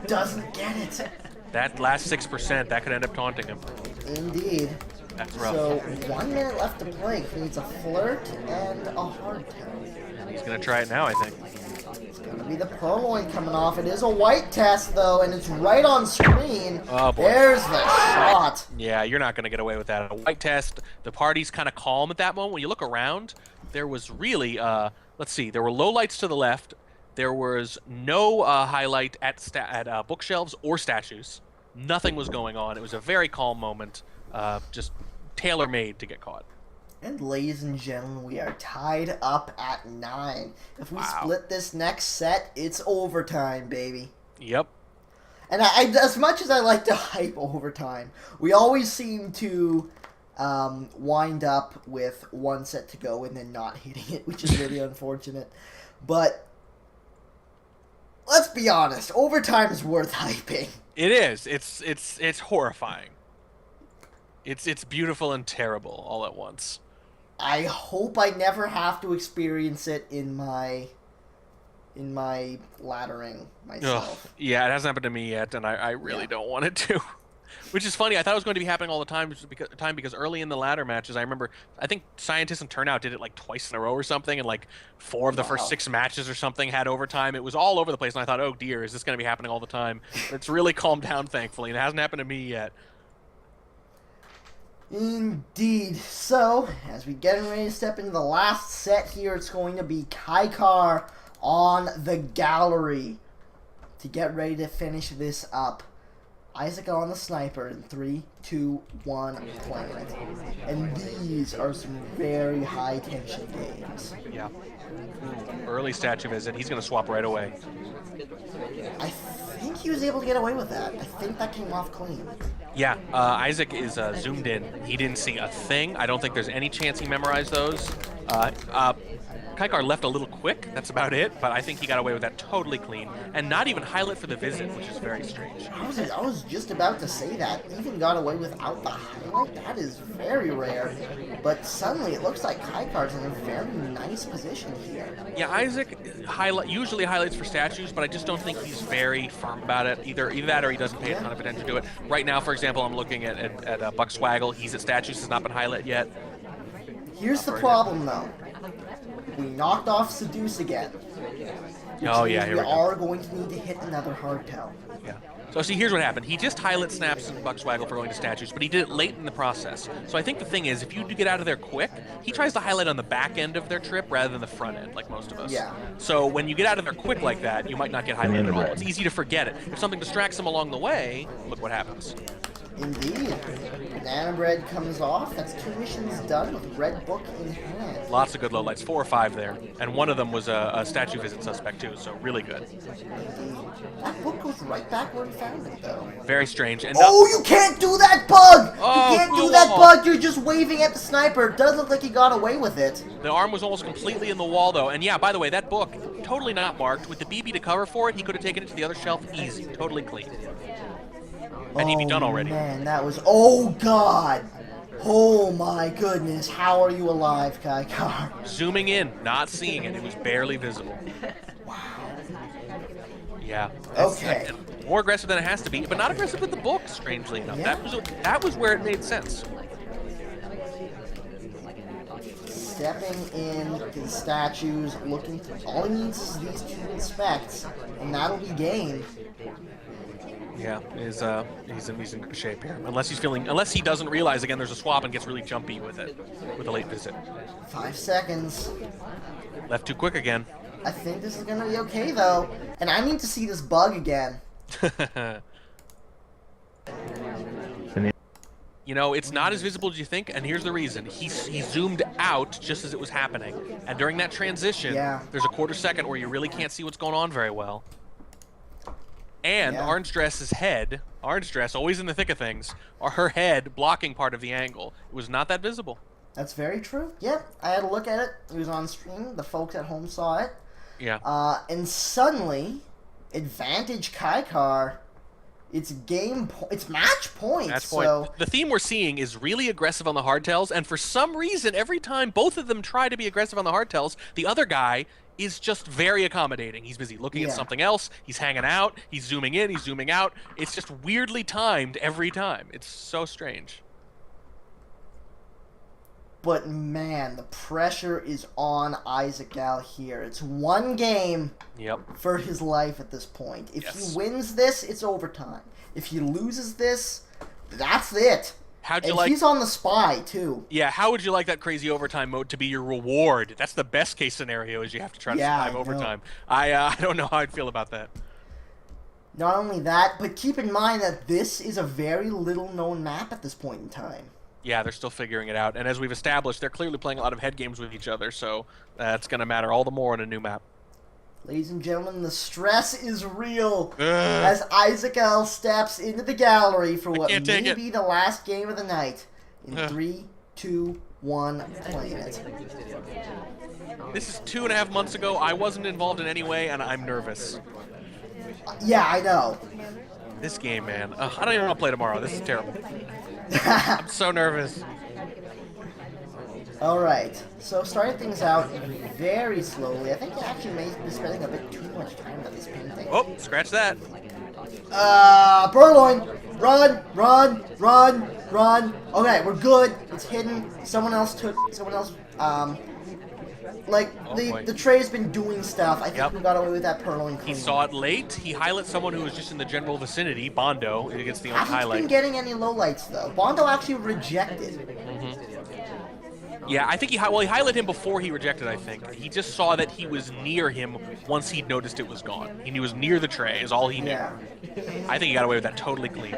Doesn't get it. That last 6%, that could end up taunting him. Indeed. That's rough. So, 1 minute left to play. He needs a flirt and a hardtail. He's going to try it now, I think. It's going to be the purloin coming off. It is a white test, though, and it's right on screen. Oh, boy. There's the shot. Yeah, you're not going to get away with that. A white test, the party's kind of calm at that moment. When you look around, there was really, let's see, there were low lights to the left. There was no highlight at bookshelves or statues. Nothing was going on. It was a very calm moment, just tailor-made to get caught. And ladies and gentlemen, we are tied up at 9. If we split this next set, it's overtime, baby. Yep. And I, as much as I like to hype overtime, we always seem to wind up with 1 set to go and then not hitting it, which is really unfortunate. But let's be honest, overtime is worth hyping. It is. It's horrifying. It's beautiful and terrible all at once. I hope I never have to experience it in my laddering myself. Ugh. Yeah, it hasn't happened to me yet, and I really don't want it to. Which is funny. I thought it was going to be happening all the time because early in the ladder matches, I remember, I think Scientists and Turnout did it like twice in a row or something, and like 4 of the first 6 matches or something had overtime. It was all over the place, and I thought, oh dear, is this going to be happening all the time? But it's really calmed down, thankfully, and it hasn't happened to me yet. Indeed. So, as we get ready to step into the last set here, it's going to be Kikar on the gallery to get ready to finish this up. Isaacgal on the sniper in 3, 2, 1, playing it. And these are some very high tension games. Yeah. Early statue visit. He's going to swap right away. I think he was able to get away with that. I think that came off clean. Yeah, Isaac is zoomed in. He didn't see a thing. I don't think there's any chance he memorized those. Kikar Kikar left a little quick. That's about it. But I think he got away with that totally clean. And not even highlight for the visit, which is very strange. I was just about to say that. Even got away without the highlight? That is very rare. But suddenly it looks like Kikar's in a very nice position here. Yeah, Isaac usually highlights for statues, but I just don't think he's very firm about it. Either that or he doesn't pay a ton of attention to it. Right now, for example, I'm looking at Buck Swaggle. He's at statues, has not been highlight yet. Here's the problem, though. We knocked off Seduce again. Oh, yeah, here we go. We are going to need to hit another hardtail. Yeah. So see, here's what happened. He just highlight snaps and Buck Swaggle for going to statues, but he did it late in the process. So I think the thing is, if you do get out of there quick, he tries to highlight on the back end of their trip rather than the front end, like most of us. Yeah. So when you get out of there quick like that, you might not get highlighted at all. It's easy to forget it. If something distracts him along the way, look what happens. Indeed. Banana Bread comes off. That's 2 missions done with Red Book in hand. Lots of good lowlights, 4 or 5 there. And one of them was a statue visit suspect too, so really good. That book goes right back where he found it, though. Very strange. And oh, you can't do that, Bug! Oh, you can't do that, Bug! You're just waving at the sniper. It does look like he got away with it. The arm was almost completely in the wall, though. And yeah, by the way, that book, totally not marked. With the BB to cover for it, he could have taken it to the other shelf easy. Totally clean. And he'd be done already. Man, that was... Oh, God! Oh, my goodness. How are you alive, Kikar? Zooming in, not seeing it. It was barely visible. Wow. Yeah. Okay. More aggressive than it has to be, but not aggressive with the book, strangely enough. Yeah. That was where it made sense. Stepping in to the statues, looking... All he needs is these 2 inspects, and that'll be game. Yeah, he's in good shape here. Unless he doesn't realize again there's a swap and gets really jumpy with it, with a late visit. 5 seconds. Left too quick again. I think this is gonna be okay though, and I need to see this bug again. You know, it's not as visible as you think, and here's the reason. He zoomed out just as it was happening, and during that transition, there's a quarter second where you really can't see what's going on very well. And Orange Dress's head, Orange Dress, always in the thick of things, or her head blocking part of the angle. It was not that visible. That's very true. Yep, I had a look at it. It was on stream. The folks at home saw it. Yeah. And suddenly, advantage Kikar. It's it's match point. Match point. So the theme we're seeing is really aggressive on the hardtails, and for some reason, every time both of them try to be aggressive on the hardtails, the other guy is just very accommodating. He's busy looking at something else. He's hanging out. He's zooming in. He's zooming out. It's just weirdly timed every time. It's so strange. But man, the pressure is on Isaacgal here. It's 1 game for his life at this point. If he wins this, it's overtime. If he loses this, that's it. He's on the spy, too. Yeah, how would you like that crazy overtime mode to be your reward? That's the best case scenario, is you have to try to survive overtime. I don't know how I'd feel about that. Not only that, but keep in mind that this is a very little-known map at this point in time. Yeah, they're still figuring it out. And as we've established, they're clearly playing a lot of head games with each other, so that's going to matter all the more on a new map. Ladies and gentlemen, the stress is real as Isaacgal steps into the gallery for what may be the last game of the night. In 3, 2, 1, playing it. This is 2.5 months ago. I wasn't involved in any way, and I'm nervous. Yeah, I know. This game, man. I don't even want to play tomorrow. This is terrible. I'm so nervous. Alright, so starting things out very slowly. I think you actually may be spending a bit too much time on this painting. Oh, scratch that. Purloin! Run, run, run, run. Okay, we're good. It's hidden. Someone else, the trade's been doing stuff. I think we got away with that Purloin clean. He saw it late. He highlighted someone who was just in the general vicinity. Bondo gets the only highlight. Hasn't been getting any lowlights, though. Bondo actually rejected. Yeah, I think he highlighted him before he rejected, I think. He just saw that he was near him once he'd noticed it was gone. He was near the tray is all he knew. Yeah. I think he got away with that totally clean.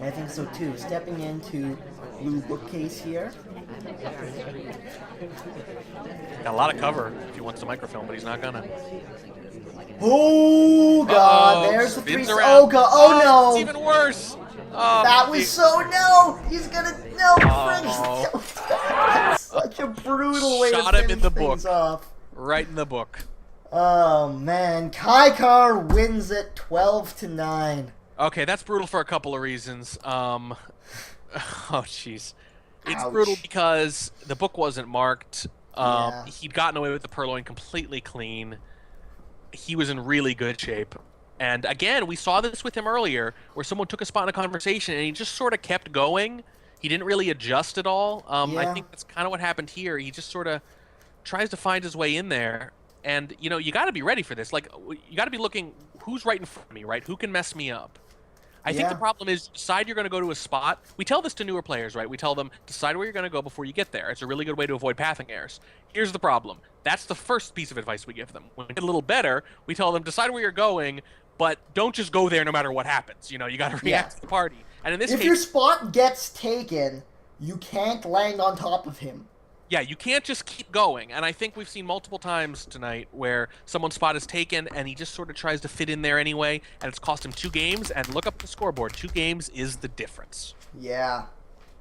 I think so, too. Stepping into blue bookcase here. Got a lot of cover if he wants the microfilm, but he's not gonna. Oh, God. There's the 3. Oh, God. Oh, no. It's even worse. That was no. He's gonna That's such a brutal way to finish things off. Right in the book. Oh man, Kikar wins it 12-9. Okay, that's brutal for a couple of reasons. Oh jeez. It's brutal Ouch. because the book wasn't marked. Yeah. He'd gotten away with the purloin completely clean. He was in really good shape. And again, we saw this with him earlier, where someone took a spot in a conversation and he just sort of kept going. He didn't really adjust at all. I Yeah. think that's kind of what happened here. He just sort of tries to find his way in there. And, you know, you got to be ready for this. Like, you got to be looking, who's right in front of me, right? Who can mess me up? I think the Yeah. problem is decide you're going to go to a spot. We tell this to newer players, right? We tell them decide where you're going to go before you get there. It's a really good way to avoid pathing errors. Here's the problem. That's the first piece of advice we give them. When we get a little better, we tell them decide where you're going, but don't just go there no matter what happens. You know, you got to react to the party. And in this If case, your spot gets taken, you can't land on top of him. yeah, you can't just keep going. And I think we've seen multiple times tonight where someone's spot is taken and he just sort of tries to fit in there anyway, and it's cost him 2 games. And look up the scoreboard. 2 games is the difference. Yeah.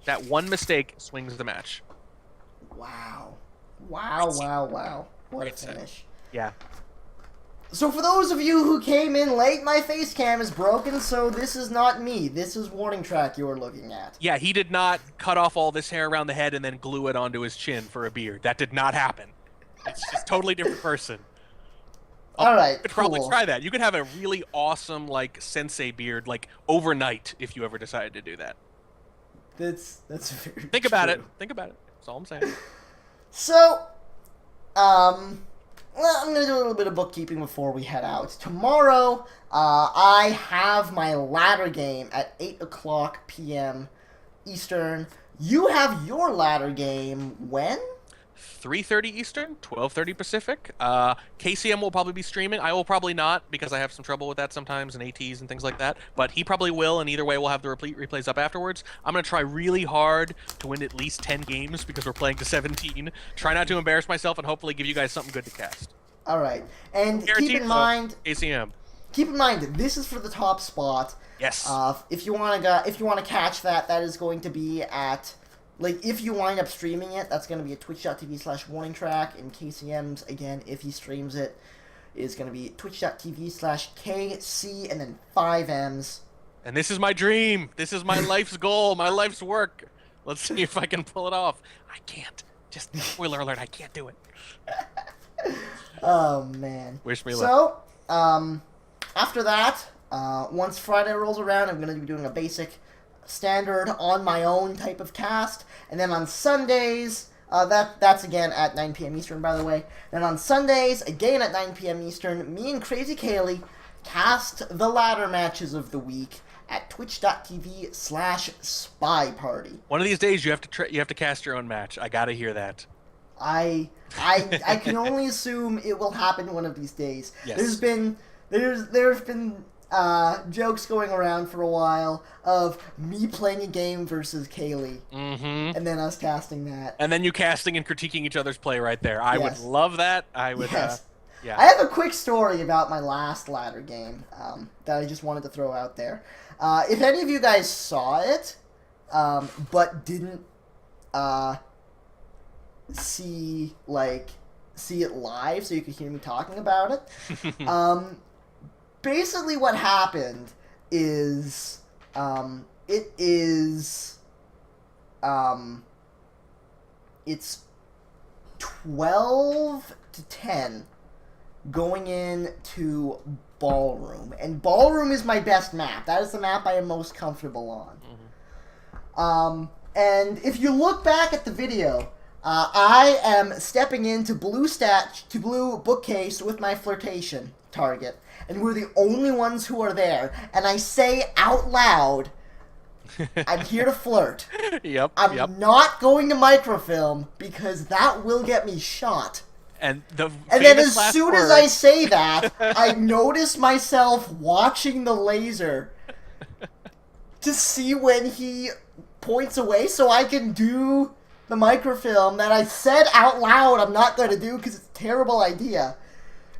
That one mistake swings the match. Wow. Wow, wow, wow. What a Great set. finish. Yeah. So for those of you who came in late, my face cam is broken, so this is not me. This is Warning Track you're looking at. Yeah, he did not cut off all this hair around the head and then glue it onto his chin for a beard. That did not happen. It's just totally different person. Alright, You could probably cool. try that. You could have a really awesome, like, sensei beard, like, overnight if you ever decided to do that. That's very Think about true. it. Think about it. That's all I'm saying. So, well, I'm going to do a little bit of bookkeeping before we head out. Tomorrow, I have my ladder game at 8 o'clock p.m. Eastern. You have your ladder game when? 3:30 Eastern, 12:30 Pacific. KCM will probably be streaming. I will probably not because I have some trouble with that sometimes and ATs and things like that. But he probably will, and either way, we'll have the replays up afterwards. I'm going to try really hard to win at least 10 games because we're playing to 17. Try not to embarrass myself and hopefully give you guys something good to cast. All right. And Guaranteed, keep in mind, KCM. this is for the top spot. Yes. If you want to catch that, that is going to be at, like, if you wind up streaming it, that's going to be at twitch.tv/warningtrack, and KCM's, again, if he streams it, is going to be twitch.tv/KC, and then 5Ms. And this is my dream. This is my life's goal, my life's work. Let's see if I can pull it off. I can't. Just spoiler alert, I can't do it. Oh, man. Wish me luck. So, after that, once Friday rolls around, I'm going to be doing a basic standard on my own type of cast, and then on Sundays, that's again at 9 p.m. Eastern, by the way. Then on Sundays, again at 9 p.m. Eastern, me and Crazy Kaylee cast the ladder matches of the week at twitch.tv/spy party. One of these days, you have to cast your own match. I gotta hear that. I can only assume it will happen one of these days. Yes. There's been jokes going around for a while of me playing a game versus Kaylee, and then us casting that. And then you casting and critiquing each other's play right there. I would Yes. love that. I would. Yes. Yeah. I have a quick story about my last ladder game that I just wanted to throw out there. If any of you guys saw it, but didn't see it live, so you could hear me talking about it. Basically, what happened is it's 12-10 going into Ballroom, and Ballroom is my best map. That is the map I am most comfortable on. And if you look back at the video, I am stepping into blue bookcase with my flirtation target, and we're the only ones who are there. And I say out loud, "I'm here to flirt. Yep. I'm not going to microfilm because that will get me shot." And then as soon as I say that, I notice myself watching the laser to see when he points away so I can do the microfilm that I said out loud I'm not going to do because it's a terrible idea.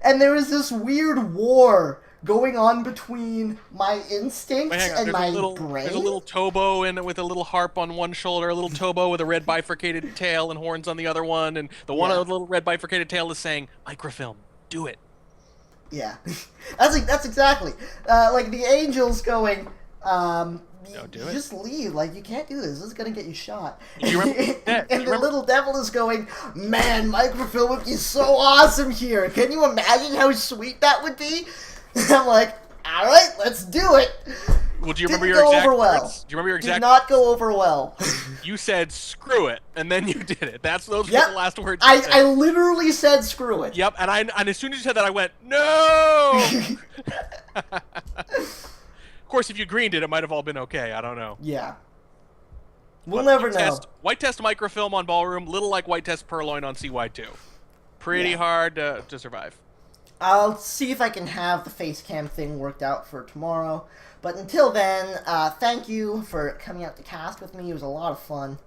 And there is this weird war going on between my instincts Wait, hang on. and my There's a little brain. Tobo with a little harp on one shoulder, a little Tobo with a red bifurcated tail and horns on the other one, and the one Yeah. with the little red bifurcated tail is saying, "Microfilm, do it." Yeah, that's exactly like the angels going. Don't do it. Just leave. Like, you can't do this. This is gonna get you shot. Do you remember? And the little devil is going, man, microfilm would be so awesome here. Can you imagine how sweet that would be? I'm like, all right, let's do it. Well, do you remember Didn't your go exact over well. words? Do you remember your Did exact? not go over well. You said "screw it," and then you did it. Those were Yep. the last words. You said. I literally said screw it. Yep, and as soon as you said that, I went, "No." Of course, if you greened it, it might have all been okay. I don't know. Yeah. We'll But never know. White test microfilm on Ballroom, little like white test Purloin on CY2. Pretty Yeah. hard to survive. I'll see if I can have the face cam thing worked out for tomorrow. But until then, thank you for coming out to cast with me. It was a lot of fun.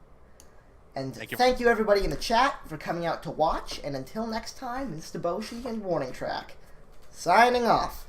And thank you everybody in the chat for coming out to watch. And until next time, this is Deboshi and Warning Track. Signing off.